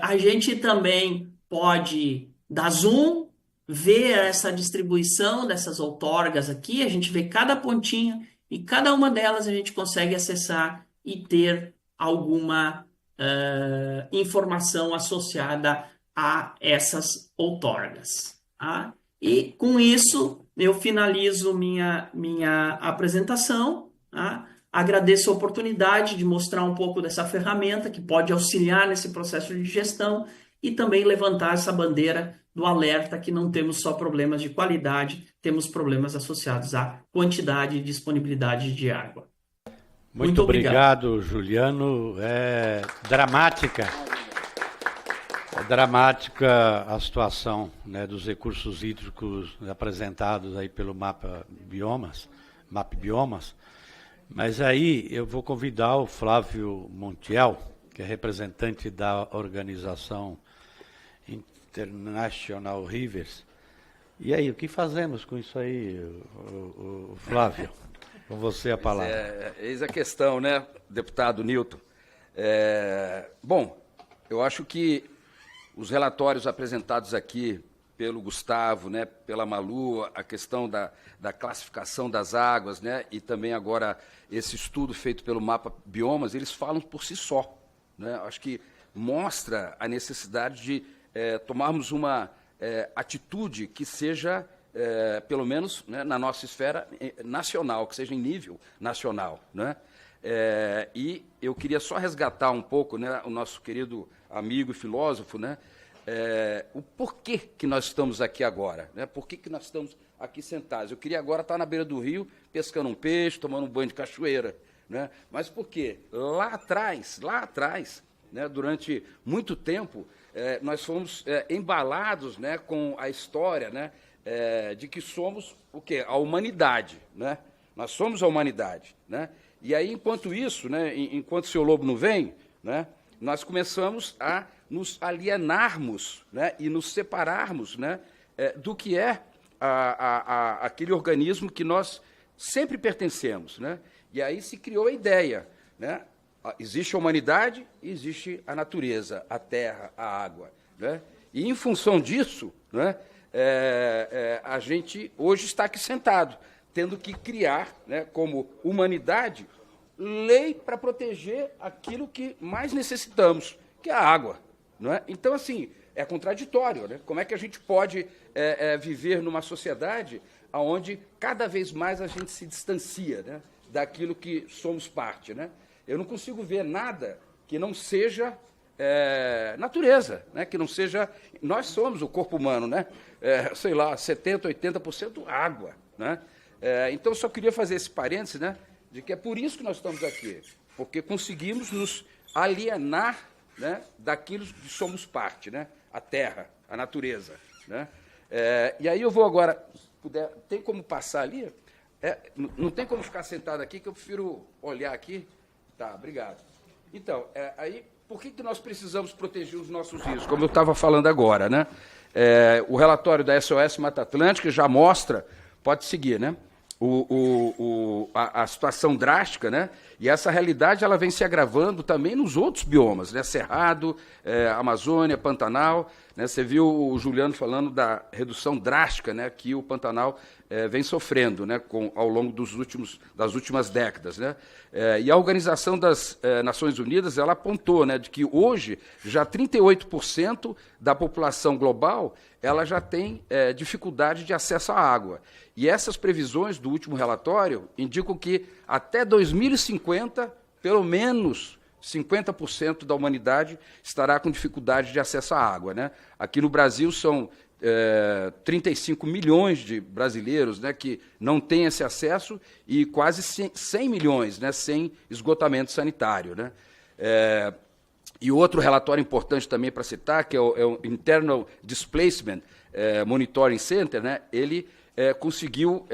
A gente também pode dar zoom, ver essa distribuição dessas outorgas aqui, a gente vê cada pontinha e cada uma delas a gente consegue acessar e ter alguma informação associada a essas outorgas. Tá? E com isso eu finalizo minha apresentação. Tá? Agradeço a oportunidade de mostrar um pouco dessa ferramenta que pode auxiliar nesse processo de gestão e também levantar essa bandeira do alerta que não temos só problemas de qualidade, temos problemas associados à quantidade e disponibilidade de água. Muito obrigado, Juliano. É dramática a situação, né, dos recursos hídricos apresentados aí pelo MAP Biomas. Mas aí eu vou convidar o Flávio Montiel, que é representante da organização International Rivers. E aí, o que fazemos com isso aí, o Flávio? Com você a palavra. Eis a questão, né, deputado Newton. Bom, eu acho que os relatórios apresentados aqui pelo Gustavo, né, pela Malu, a questão da classificação das águas, né, e também agora esse estudo feito pelo Mapa Biomas, eles falam por si só. Né? Acho que mostra a necessidade de tomarmos uma atitude que seja, pelo menos, né, na nossa esfera nacional, que seja em nível nacional. Né? E eu queria só resgatar um pouco, né, o nosso querido amigo e filósofo, né, o porquê que nós estamos aqui agora, né? Por que nós estamos aqui sentados? Eu queria agora estar na beira do rio, pescando um peixe, tomando um banho de cachoeira, né? Mas por quê? Lá atrás, né, durante muito tempo, nós fomos embalados, né, com a história, né, de que somos o quê? A humanidade, né? Nós somos a humanidade, né? E aí, enquanto isso, né, enquanto o seu Lobo não vem, né, nós começamos a nos alienarmos, né, e nos separarmos, né, do que é aquele organismo que nós sempre pertencemos. Né? E aí se criou a ideia. Né? Existe a humanidade e existe a natureza, a terra, a água. Né? E, em função disso, né, a gente hoje está aqui sentado, tendo que criar, né, como humanidade, lei para proteger aquilo que mais necessitamos, que é a água. Não é? Então, assim, é contraditório. Né? Como é que a gente pode viver numa sociedade onde cada vez mais a gente se distancia, né, daquilo que somos parte? Né? Eu não consigo ver nada que não seja natureza, né? Que não seja... Nós somos o corpo humano, né? Sei lá, 70%, 80% água. Né? Então, só queria fazer esse parêntese, né, de que é por isso que nós estamos aqui, porque conseguimos nos alienar, né, daquilo que somos parte, né? A terra, a natureza. Né? E aí eu vou agora... tem como passar ali? Não tem como ficar sentado aqui, que eu prefiro olhar aqui. Tá, obrigado. Então, aí, por que nós precisamos proteger os nossos rios? Como eu estava falando agora, né? O relatório da SOS Mata Atlântica já mostra, pode seguir, né? A situação drástica, né? E essa realidade ela vem se agravando também nos outros biomas, né? Cerrado, Amazônia, Pantanal. Né? Você viu o Juliano falando da redução drástica, né, que o Pantanal vem sofrendo, né, ao longo das últimas décadas. Né? E a Organização das Nações Unidas ela apontou, né, de que hoje já 38% da população global ela já tem dificuldade de acesso à água. E essas previsões do último relatório indicam que até 2050, pelo menos 50% da humanidade estará com dificuldade de acesso à água. Né? Aqui no Brasil são 35 milhões de brasileiros, né, que não têm esse acesso e quase 100 milhões, né, sem esgotamento sanitário. Né? E outro relatório importante também para citar, que é o Internal Displacement Monitoring Center, né, ele conseguiu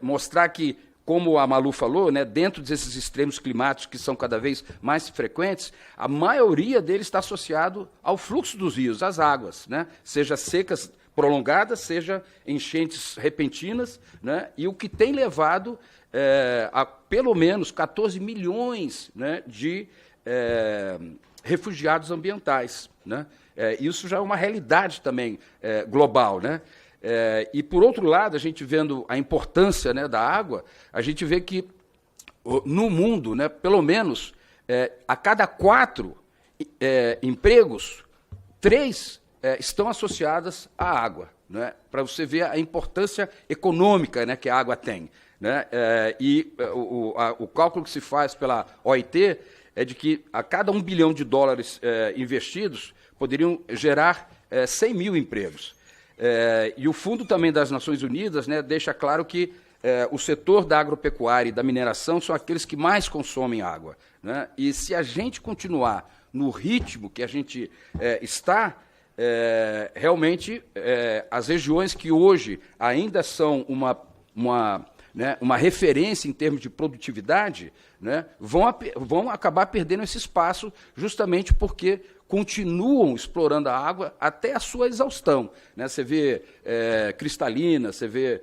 mostrar que, como a Malu falou, né, dentro desses extremos climáticos que são cada vez mais frequentes, a maioria deles está associado ao fluxo dos rios, às águas, né, seja secas prolongadas, seja enchentes repentinas, né, e o que tem levado a pelo menos 14 milhões, né, de refugiados ambientais. Né. Isso já é uma realidade também global, né. E, por outro lado, a gente vendo a importância, né, da água, a gente vê que, no mundo, né, pelo menos, a cada 4 empregos, 3 estão associadas à água, né, para você ver a importância econômica, né, que a água tem. Né, o cálculo que se faz pela OIT é de que a cada $1 bilhão investidos poderiam gerar 100 mil empregos. E o Fundo também das Nações Unidas, né, deixa claro que o setor da agropecuária e da mineração são aqueles que mais consomem água. Né? E se a gente continuar no ritmo que a gente está, realmente as regiões que hoje ainda são uma referência em termos de produtividade, né, vão acabar perdendo esse espaço justamente porque continuam explorando a água até a sua exaustão. Né? Você vê Cristalina, você vê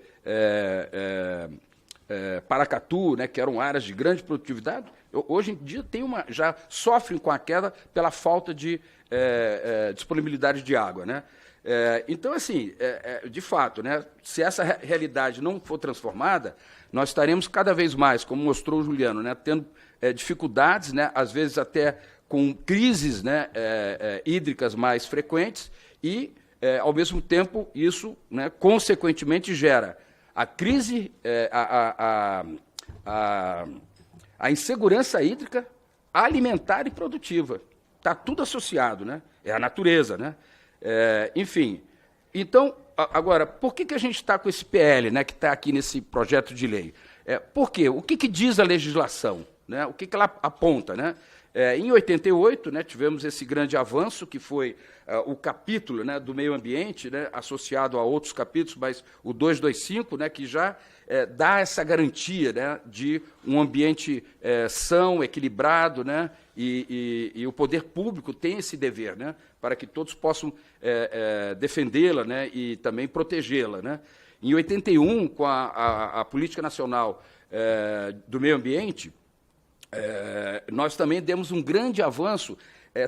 Paracatu, né, que eram áreas de grande produtividade, hoje em dia já sofrem com a queda pela falta de disponibilidade de água. Né? Então, assim, de fato, né, se essa realidade não for transformada, nós estaremos cada vez mais, como mostrou o Juliano, né, tendo dificuldades, né, às vezes até com crises, né, hídricas mais frequentes e, ao mesmo tempo, isso, né, consequentemente gera a crise, a insegurança hídrica, alimentar e produtiva. Está tudo associado, né? É a natureza. Né? Enfim, então, agora, por que a gente está com esse PL, né, que está aqui nesse projeto de lei? Por quê? O que diz a legislação? Né? O que ela aponta? Né? Em 88, né, tivemos esse grande avanço, que foi o capítulo, né, do meio ambiente, né, associado a outros capítulos, mas o 225, né, que já dá essa garantia, né, de um ambiente são, equilibrado, né, e o poder público tem esse dever, né, para que todos possam defendê-la, né, e também protegê-la. Né. Em 81, com a Política Nacional do Meio Ambiente, nós também demos um grande avanço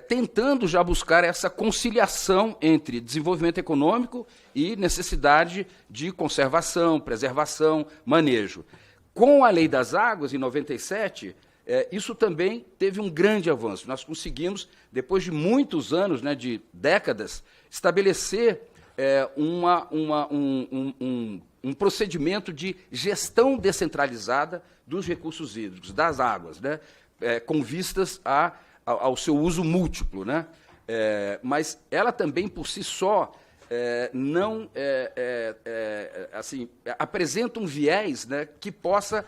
tentando já buscar essa conciliação entre desenvolvimento econômico e necessidade de conservação, preservação, manejo. Com a Lei das Águas, em 97, isso também teve um grande avanço. Nós conseguimos, depois de muitos anos, né, de décadas, estabelecer um procedimento de gestão descentralizada dos recursos hídricos, das águas, né, com vistas ao seu uso múltiplo, né? Mas ela também, por si só, não assim, apresenta um viés, né, que possa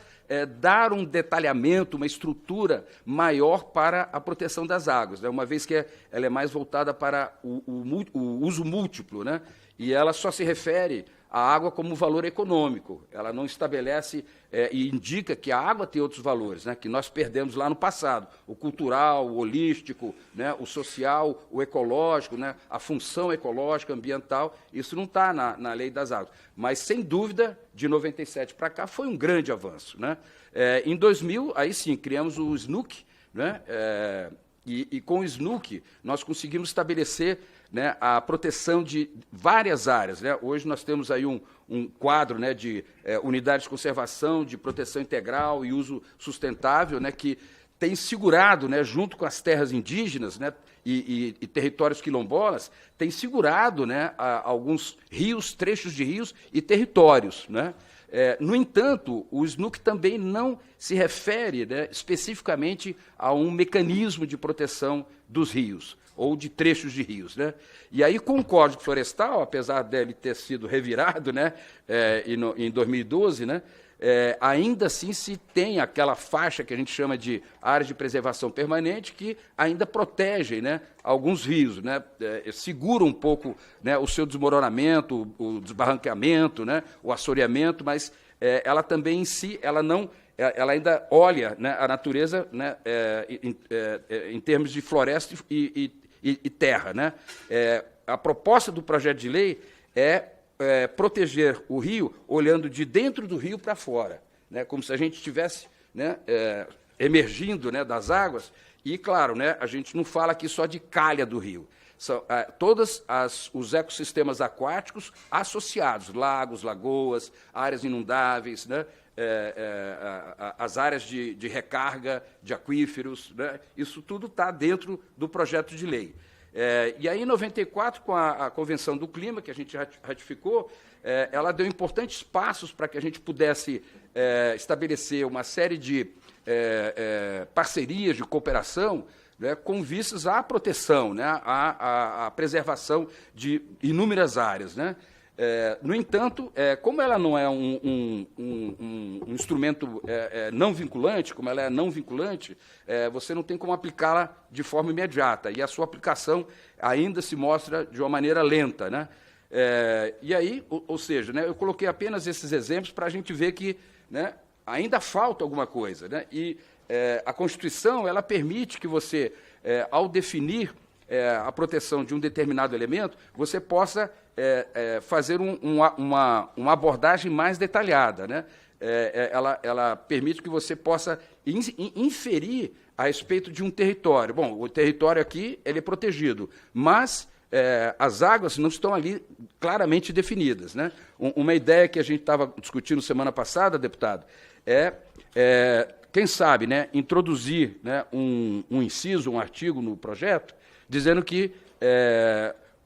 dar um detalhamento, uma estrutura maior para a proteção das águas, né, uma vez que ela é mais voltada para o uso múltiplo, né, e ela só se refere à água como valor econômico. Ela não estabelece e indica que a água tem outros valores, né, que nós perdemos lá no passado, o cultural, o holístico, né, o social, o ecológico, né, a função ecológica, ambiental. Isso não está na Lei das Águas. Mas, sem dúvida, de 97 para cá, foi um grande avanço, né? Em 2000, aí sim, criamos o SNUC, né, e com o SNUC nós conseguimos estabelecer, né, a proteção de várias áreas, né? Hoje nós temos aí um quadro, né, de unidades de conservação, de proteção integral e uso sustentável, né, que tem segurado, né, junto com as terras indígenas, né, e territórios quilombolas, tem segurado, né, alguns rios, trechos de rios e territórios, né? No entanto, o SNUC também não se refere, né, especificamente a um mecanismo de proteção dos rios, ou de trechos de rios, né? E aí, com o Código Florestal, apesar dele ter sido revirado, né, em 2012, né, ainda assim se tem aquela faixa que a gente chama de áreas de preservação permanente, que ainda protegem, né, alguns rios, né, segura um pouco, né, o seu desmoronamento, o desbarrancamento, né, o assoreamento, mas ela também em si, ela ainda olha, né, a natureza, né, em termos de floresta e terra, né? A proposta do projeto de lei é proteger o rio olhando de dentro do rio para fora, né, como se a gente estivesse, né, emergindo, né, das águas. E, claro, né, a gente não fala aqui só de calha do rio. São todos os ecossistemas aquáticos associados, lagos, lagoas, áreas inundáveis, né, as áreas de recarga de aquíferos, né, isso tudo está dentro do projeto de lei. E aí, em 94, com a Convenção do Clima, que a gente ratificou, ela deu importantes passos para que a gente pudesse estabelecer uma série de parcerias de cooperação, né, com vistas à proteção, né, à preservação de inúmeras áreas, né. No entanto, como ela não é um instrumento não vinculante, como ela é não vinculante, você não tem como aplicá-la de forma imediata, e a sua aplicação ainda se mostra de uma maneira lenta, né? E aí, ou seja, né, eu coloquei apenas esses exemplos para a gente ver que, né, ainda falta alguma coisa, né? E a Constituição, ela permite que você, ao definir a proteção de um determinado elemento, você possa fazer uma abordagem mais detalhada, né? Ela permite que você possa inferir a respeito de um território. Bom, o território aqui ele é protegido, mas as águas não estão ali claramente definidas, né? Uma ideia que a gente estava discutindo semana passada, deputado, quem sabe, né, introduzir, né, um inciso, um artigo no projeto, dizendo que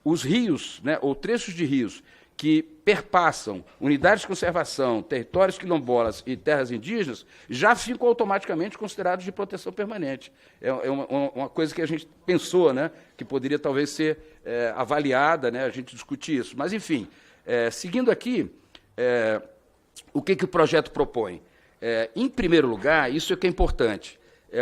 os rios, né, ou trechos de rios que perpassam unidades de conservação, territórios quilombolas e terras indígenas, já ficam automaticamente considerados de proteção permanente. É uma coisa que a gente pensou, né, que poderia talvez ser avaliada, né, a gente discutir isso. Mas, enfim, seguindo aqui, o que o projeto propõe? Em primeiro lugar, isso é que é importante,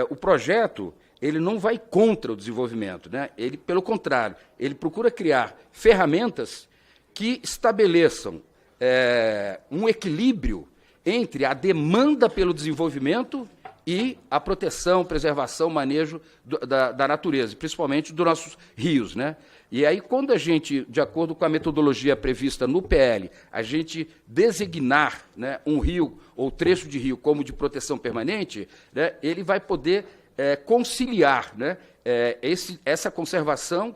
o projeto ele não vai contra o desenvolvimento, né? Ele, pelo contrário, ele procura criar ferramentas que estabeleçam um equilíbrio entre a demanda pelo desenvolvimento e a proteção, preservação, manejo da natureza, principalmente dos nossos rios, né? E aí, quando a gente, de acordo com a metodologia prevista no PL, a gente designar, né, um rio ou trecho de rio como de proteção permanente, né, ele vai poder conciliar, né, essa conservação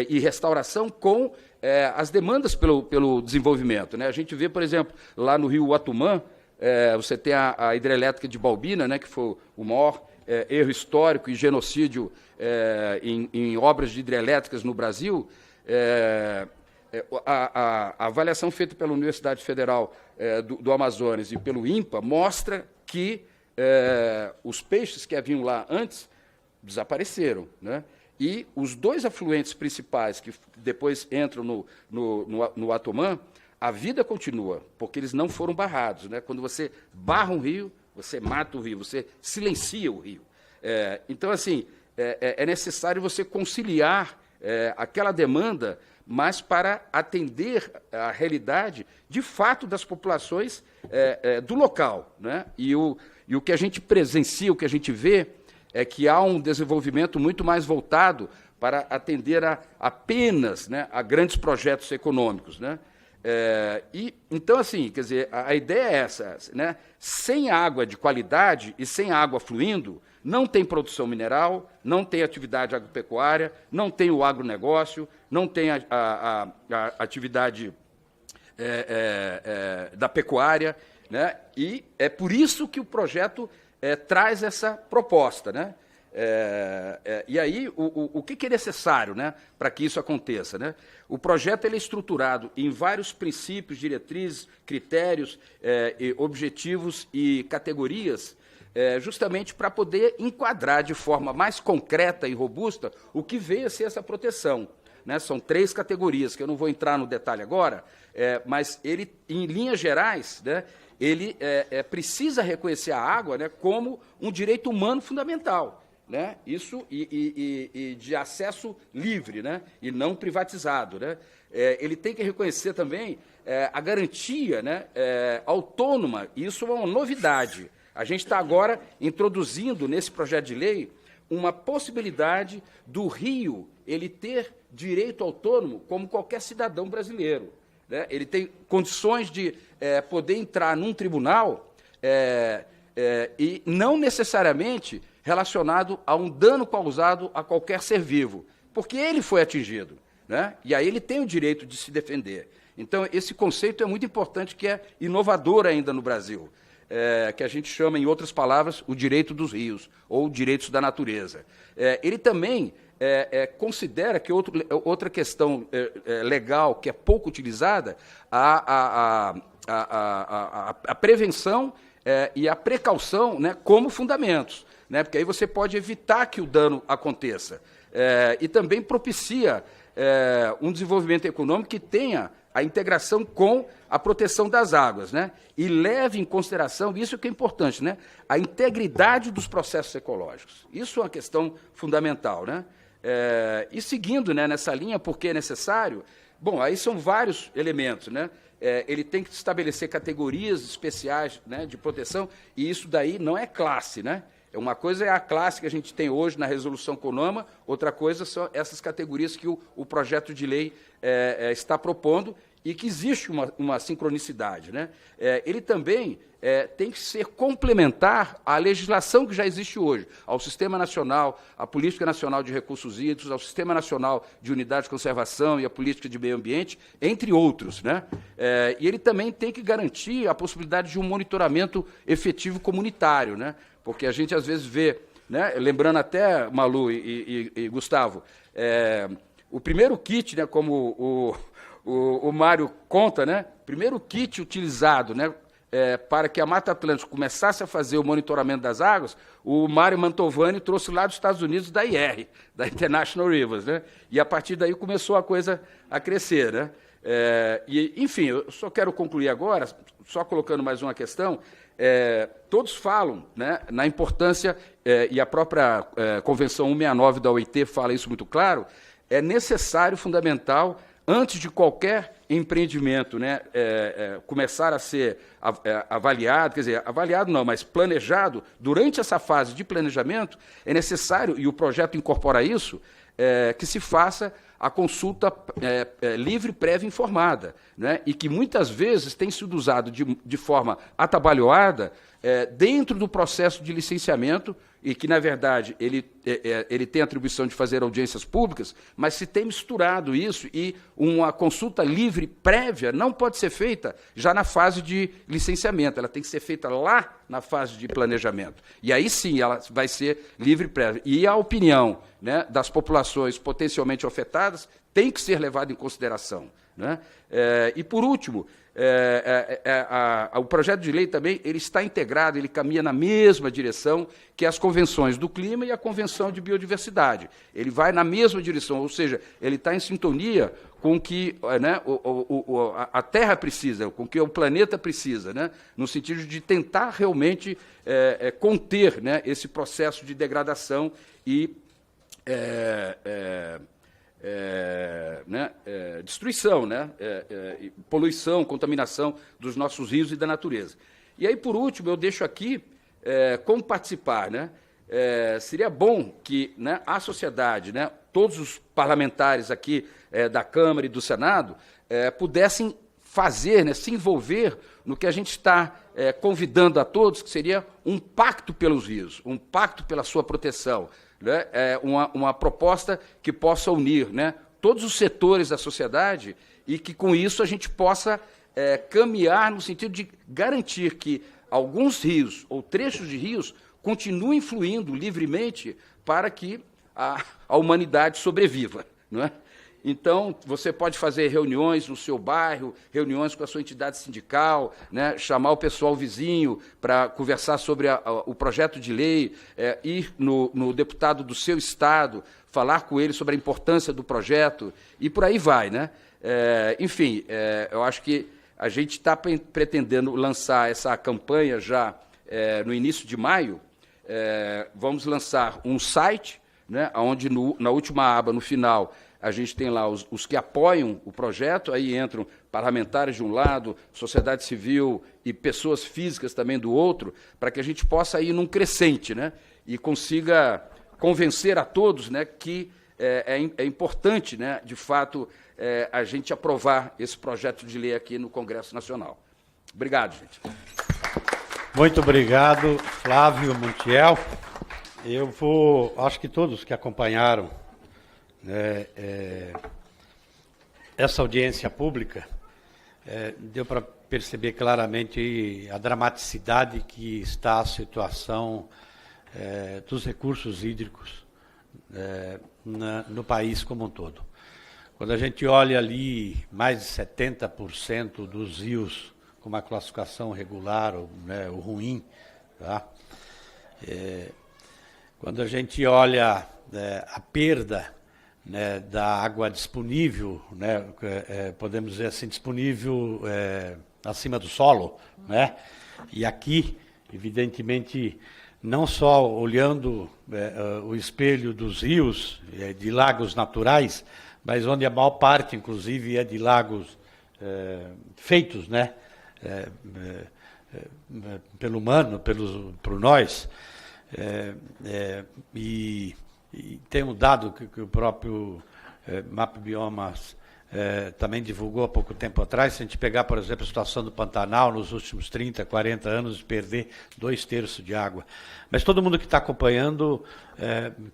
e restauração com as demandas pelo desenvolvimento, né? A gente vê, por exemplo, lá no rio Uatumã, você tem a hidrelétrica de Balbina, né, que foi o maior erro histórico e genocídio em obras de hidrelétricas no Brasil. A avaliação feita pela Universidade Federal do Amazonas e pelo INPA mostra que os peixes que haviam lá antes desapareceram, né? E os 2 afluentes principais que depois entram no Atumã, a vida continua, porque eles não foram barrados, né? Quando você barra um rio, você mata o rio, você silencia o rio. Então, assim, é necessário você conciliar aquela demanda, mas para atender a realidade, de fato, das populações do local, né? E o que a gente presencia, o que a gente vê, é que há um desenvolvimento muito mais voltado para atender apenas, né, a grandes projetos econômicos, né? Então, assim, quer dizer, a ideia é essa, né? Sem água de qualidade e sem água fluindo, não tem produção mineral, não tem atividade agropecuária, não tem o agronegócio, não tem a atividade da pecuária, né? E é por isso que o projeto traz essa proposta, né? E aí, o que é necessário, né, para que isso aconteça, né? O projeto ele é estruturado em vários princípios, diretrizes, critérios, objetivos e categorias, justamente para poder enquadrar de forma mais concreta e robusta o que veio a ser essa proteção, né? São 3 categorias, que eu não vou entrar no detalhe agora, mas ele, em linhas gerais, né, ele precisa reconhecer a água, né, como um direito humano fundamental, né? Isso e de acesso livre, né, e não privatizado, né? Ele tem que reconhecer também a garantia, né, autônoma, e isso é uma novidade. A gente está agora introduzindo nesse projeto de lei uma possibilidade do rio ele ter direito autônomo como qualquer cidadão brasileiro, né? Ele tem condições de poder entrar num tribunal e não necessariamente relacionado a um dano causado a qualquer ser vivo, porque ele foi atingido, né? E aí ele tem o direito de se defender. Então, esse conceito é muito importante, que é inovador ainda no Brasil, que a gente chama, em outras palavras, o direito dos rios, ou direitos da natureza. Ele também considera que outra questão legal, que é pouco utilizada, a prevenção e a precaução, né, como fundamentos, né, porque aí você pode evitar que o dano aconteça. E também propicia um desenvolvimento econômico que tenha a integração com a proteção das águas, né, e leve em consideração, isso que é importante, né, a integridade dos processos ecológicos. Isso é uma questão fundamental, né? E seguindo, né, nessa linha, porque é necessário, bom, aí são vários elementos, né? Ele tem que estabelecer categorias especiais, né, de proteção, e isso daí não é classe, né? Uma coisa é a classe que a gente tem hoje na resolução CONAMA, outra coisa são essas categorias que o projeto de lei está propondo, e que existe uma sincronicidade, né? Ele também tem que ser complementar à legislação que já existe hoje, ao Sistema Nacional, à Política Nacional de Recursos Hídricos, ao Sistema Nacional de Unidade de Conservação e à Política de Meio Ambiente, entre outros, né? E ele também tem que garantir a possibilidade de um monitoramento efetivo comunitário, né? Porque a gente, às vezes, vê, né, lembrando até, Malu e Gustavo, o primeiro kit, né, como o Mário conta, né, primeiro kit utilizado, né, para que a Mata Atlântica começasse a fazer o monitoramento das águas, o Mário Mantovani trouxe lá dos Estados Unidos da IR, da International Rivers, né, e a partir daí começou a coisa a crescer, né. Enfim, eu só quero concluir agora, só colocando mais uma questão. Todos falam, né, na importância, e a própria Convenção 169 da OIT fala isso muito claro, é necessário, fundamental, antes de qualquer empreendimento, né, começar a ser avaliado, quer dizer, avaliado não, mas planejado, durante essa fase de planejamento, é necessário, e o projeto incorpora isso, que se faça a consulta livre, prévia e informada, né? E que muitas vezes tem sido usado de forma atabalhoada dentro do processo de licenciamento, e que, na verdade, ele tem a atribuição de fazer audiências públicas, mas se tem misturado isso, e uma consulta livre prévia não pode ser feita já na fase de licenciamento, ela tem que ser feita lá na fase de planejamento. E aí sim ela vai ser livre prévia. E a opinião, né, das populações potencialmente afetadas tem que ser levada em consideração, né? E, por último, o projeto de lei também ele está integrado, ele caminha na mesma direção que as convenções do clima e a Convenção de Biodiversidade. Ele vai na mesma direção, ou seja, ele está em sintonia com o que, né, a Terra precisa, com o que o planeta precisa, né, no sentido de tentar realmente conter, né, esse processo de degradação e destruição, né, poluição, contaminação dos nossos rios e da natureza. E aí, por último, eu deixo aqui como participar, né? Seria bom que, né, a sociedade, né, todos os parlamentares aqui da Câmara e do Senado pudessem fazer, né, se envolver no que a gente está convidando a todos, que seria um pacto pelos rios, um pacto pela sua proteção, né, uma proposta que possa unir, né, todos os setores da sociedade e que, com isso, a gente possa caminhar no sentido de garantir que alguns rios ou trechos de rios continuem fluindo livremente para que a humanidade sobreviva, não é? Então, você pode fazer reuniões no seu bairro, reuniões com a sua entidade sindical, né, chamar o pessoal vizinho para conversar sobre o projeto de lei, ir no deputado do seu estado, falar com ele sobre a importância do projeto, e por aí vai, né? Enfim, eu acho que a gente está pretendendo lançar essa campanha já no início de maio. Vamos lançar um site, né, onde na última aba, no final, a gente tem lá os que apoiam o projeto, aí entram parlamentares de um lado, sociedade civil e pessoas físicas também do outro, para que a gente possa ir num crescente, né, e consiga convencer a todos, né, que é importante, né, de fato, a gente aprovar esse projeto de lei aqui no Congresso Nacional. Obrigado, gente. Muito obrigado, Flávio Montiel. Acho que todos que acompanharam essa audiência pública, deu para perceber claramente a dramaticidade que está a situação dos recursos hídricos no país como um todo. Quando a gente olha ali, mais de 70% dos rios com uma classificação regular ou ruim, tá? Quando a gente olha a perda, né, da água disponível, né, podemos dizer assim, disponível acima do solo, né? E aqui, evidentemente, não só olhando o espelho dos rios, de lagos naturais, mas onde a maior parte, inclusive, é de lagos feitos, né, pelo humano, por nós, e tem um dado que o próprio Map Biomas também divulgou há pouco tempo atrás. Se a gente pegar, por exemplo, a situação do Pantanal nos últimos 30, 40 anos, perder 2/3 de água. Mas todo mundo que está acompanhando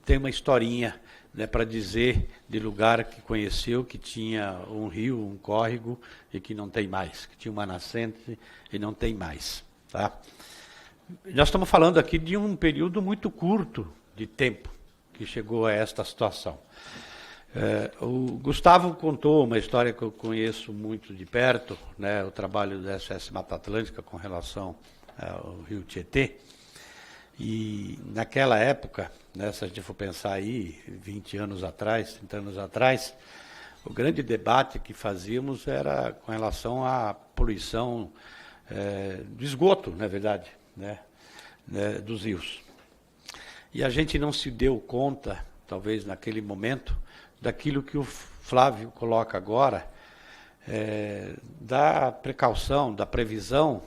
tem uma historinha, né, para dizer de lugar que conheceu, que tinha um rio, um córrego, e que não tem mais, que tinha uma nascente e não tem mais. Tá? Nós estamos falando aqui de um período muito curto de tempo que chegou a esta situação. O Gustavo contou uma história que eu conheço muito de perto, né, o trabalho da SOS Mata Atlântica com relação ao rio Tietê. E naquela época, né, se a gente for pensar aí, 20 anos atrás, 30 anos atrás, o grande debate que fazíamos era com relação à poluição do esgoto, na verdade, né, dos rios. E a gente não se deu conta, talvez naquele momento, daquilo que o Flávio coloca agora, da precaução, da previsão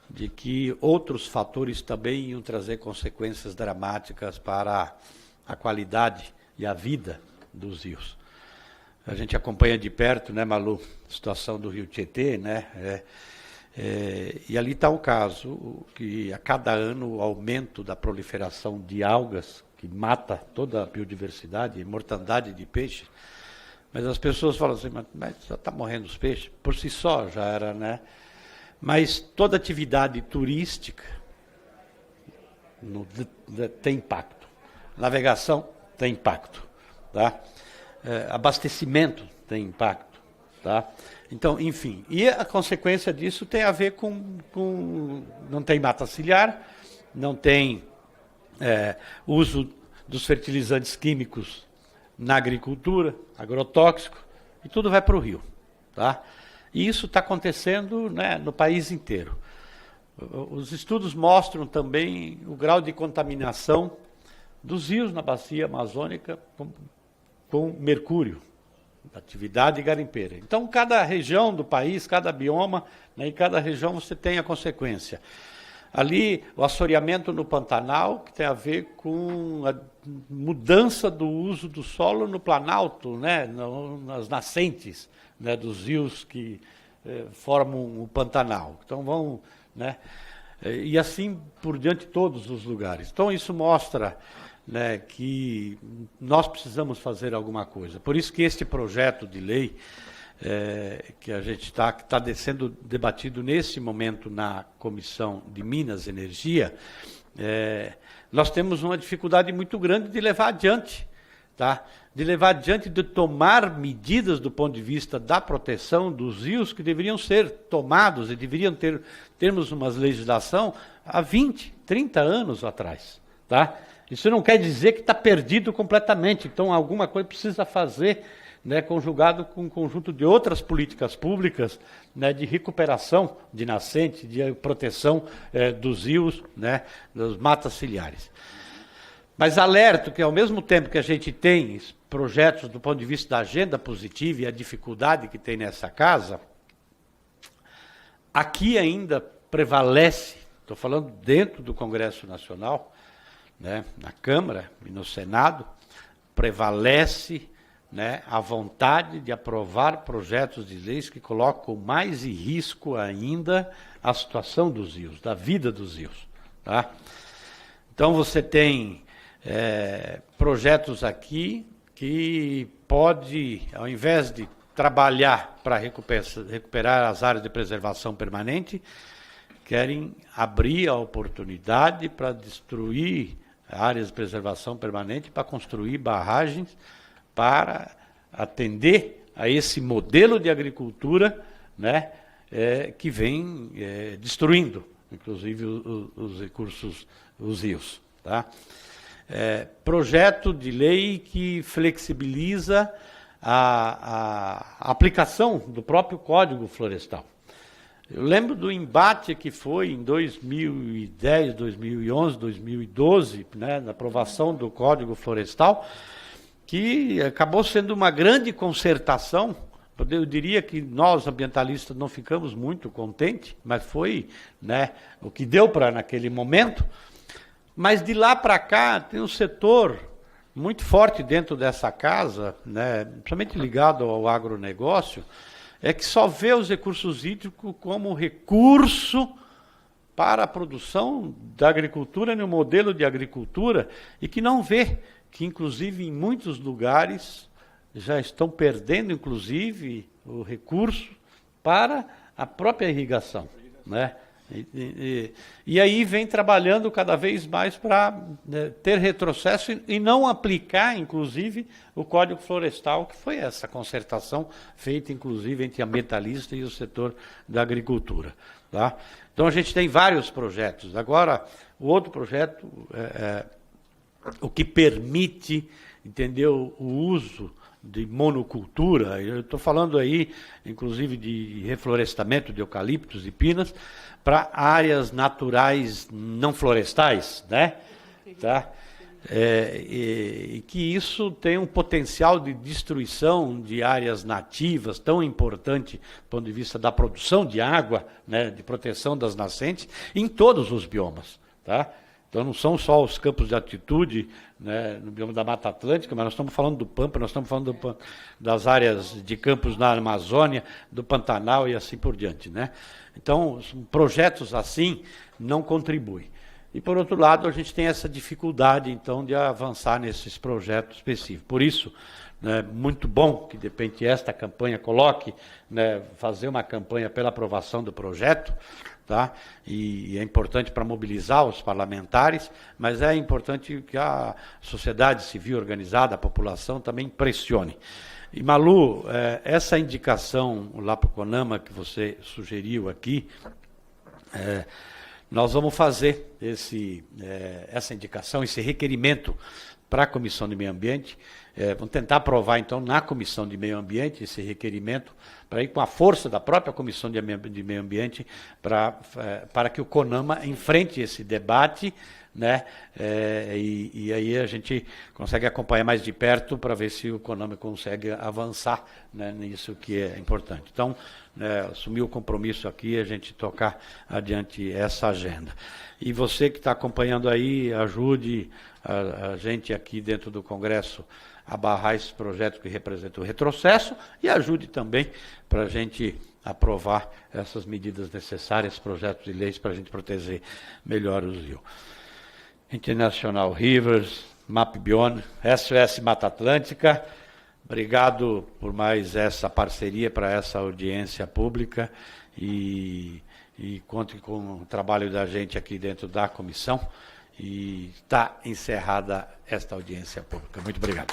de que outros fatores também iam trazer consequências dramáticas para a qualidade e a vida dos rios. a gente acompanha de perto, né, Malu, a situação do Rio Tietê, né? E ali está o caso, que a cada ano o aumento da proliferação de algas, que mata toda a biodiversidade, a mortandade de peixes, mas as pessoas falam assim, mas já está morrendo os peixes, por si só já era, né? Mas toda atividade turística tem impacto, navegação tem impacto, tá? Abastecimento tem impacto, tá? Então, enfim, e a consequência disso tem a ver com não tem mata ciliar, não tem uso dos fertilizantes químicos na agricultura, agrotóxico, e tudo vai para o rio, tá? E isso está acontecendo, né, no país inteiro. Os estudos mostram também o grau de contaminação dos rios na bacia amazônica com mercúrio, atividade garimpeira. Então, cada região do país, cada bioma, né, em cada região você tem a consequência. Ali, o assoreamento no Pantanal, que tem a ver com a mudança do uso do solo no Planalto, né, nas nascentes, né, dos rios que formam o Pantanal. Então, vão, né, e assim por diante todos os lugares. Então, isso mostra, né, que nós precisamos fazer alguma coisa. Por isso que este projeto de lei que a gente está sendo debatido nesse momento na Comissão de Minas e Energia, nós temos uma dificuldade muito grande de levar adiante, tá? De levar adiante, de tomar medidas do ponto de vista da proteção dos rios que deveriam ser tomados e deveriam termos uma legislação há 20, 30 anos atrás, tá? Isso não quer dizer que está perdido completamente, então alguma coisa precisa fazer, né, conjugado com um conjunto de outras políticas públicas, né, de recuperação de nascente, de proteção dos rios, né, das matas ciliares. Mas alerto que, ao mesmo tempo que a gente tem projetos do ponto de vista da agenda positiva e a dificuldade que tem nessa casa, aqui ainda prevalece, estou falando dentro do Congresso Nacional, né, na Câmara e no Senado, prevalece, né, a vontade de aprovar projetos de leis que colocam mais em risco ainda a situação dos rios, da vida dos rios, tá? Então, você tem projetos aqui que pode, ao invés de trabalhar para recuperar as áreas de preservação permanente, querem abrir a oportunidade para destruir áreas de preservação permanente, para construir barragens, para atender a esse modelo de agricultura, né, que vem destruindo, inclusive, os recursos, os rios. Tá? Projeto de lei que flexibiliza a aplicação do próprio Código Florestal. Eu lembro do embate que foi em 2010, 2011, 2012, né, na aprovação do Código Florestal, que acabou sendo uma grande concertação. Eu diria que nós, ambientalistas, não ficamos muito contentes, mas foi, né, o que deu para naquele momento. Mas de lá para cá tem um setor muito forte dentro dessa casa, né, principalmente ligado ao agronegócio, que só vê os recursos hídricos como recurso para a produção da agricultura, no modelo de agricultura, e que não vê que, inclusive, em muitos lugares já estão perdendo, inclusive, o recurso para a própria irrigação, né? E aí vem trabalhando cada vez mais para, né, ter retrocesso e não aplicar, inclusive, o Código Florestal, que foi essa concertação feita, inclusive, entre ambientalistas e o setor da agricultura. Tá? Então, a gente tem vários projetos. Agora, o outro projeto, o que permite, entendeu, o uso de monocultura, eu estou falando aí, inclusive, de reflorestamento de eucaliptos e pinas, para áreas naturais não florestais, né? Tá? E que isso tem um potencial de destruição de áreas nativas tão importante do ponto de vista da produção de água, né, de proteção das nascentes, em todos os biomas. Tá? Então, não são só os campos de altitude, né, no bioma da Mata Atlântica, mas nós estamos falando do Pampa, nós estamos falando das áreas de campos na Amazônia, do Pantanal e assim por diante, né? Então, projetos assim não contribuem. E, por outro lado, a gente tem essa dificuldade, então, de avançar nesses projetos específicos. Por isso, né, muito bom que, de repente, esta campanha coloque, né, fazer uma campanha pela aprovação do projeto, tá? E é importante para mobilizar os parlamentares, mas é importante que a sociedade civil organizada, a população, também pressione. E, Malu, essa indicação lá para o CONAMA que você sugeriu aqui, nós vamos fazer essa indicação, esse requerimento para a Comissão de Meio Ambiente. Vamos tentar aprovar, então, na Comissão de Meio Ambiente esse requerimento, para ir com a força da própria Comissão de Meio Ambiente, para que o CONAMA enfrente esse debate, né? E aí a gente consegue acompanhar mais de perto para ver se o CONAMA consegue avançar, né, nisso que é importante. Então, assumir o compromisso aqui, a gente tocar adiante essa agenda. E você que está acompanhando aí, ajude a gente aqui dentro do Congresso a barrar esse projeto que representa o retrocesso e ajude também para a gente aprovar essas medidas necessárias, projetos de leis para a gente proteger melhor os rios. International Rivers, Map Beyond, SOS Mata Atlântica, obrigado por mais essa parceria para essa audiência pública e conte com o trabalho da gente aqui dentro da comissão e está encerrada esta audiência pública. Muito obrigado.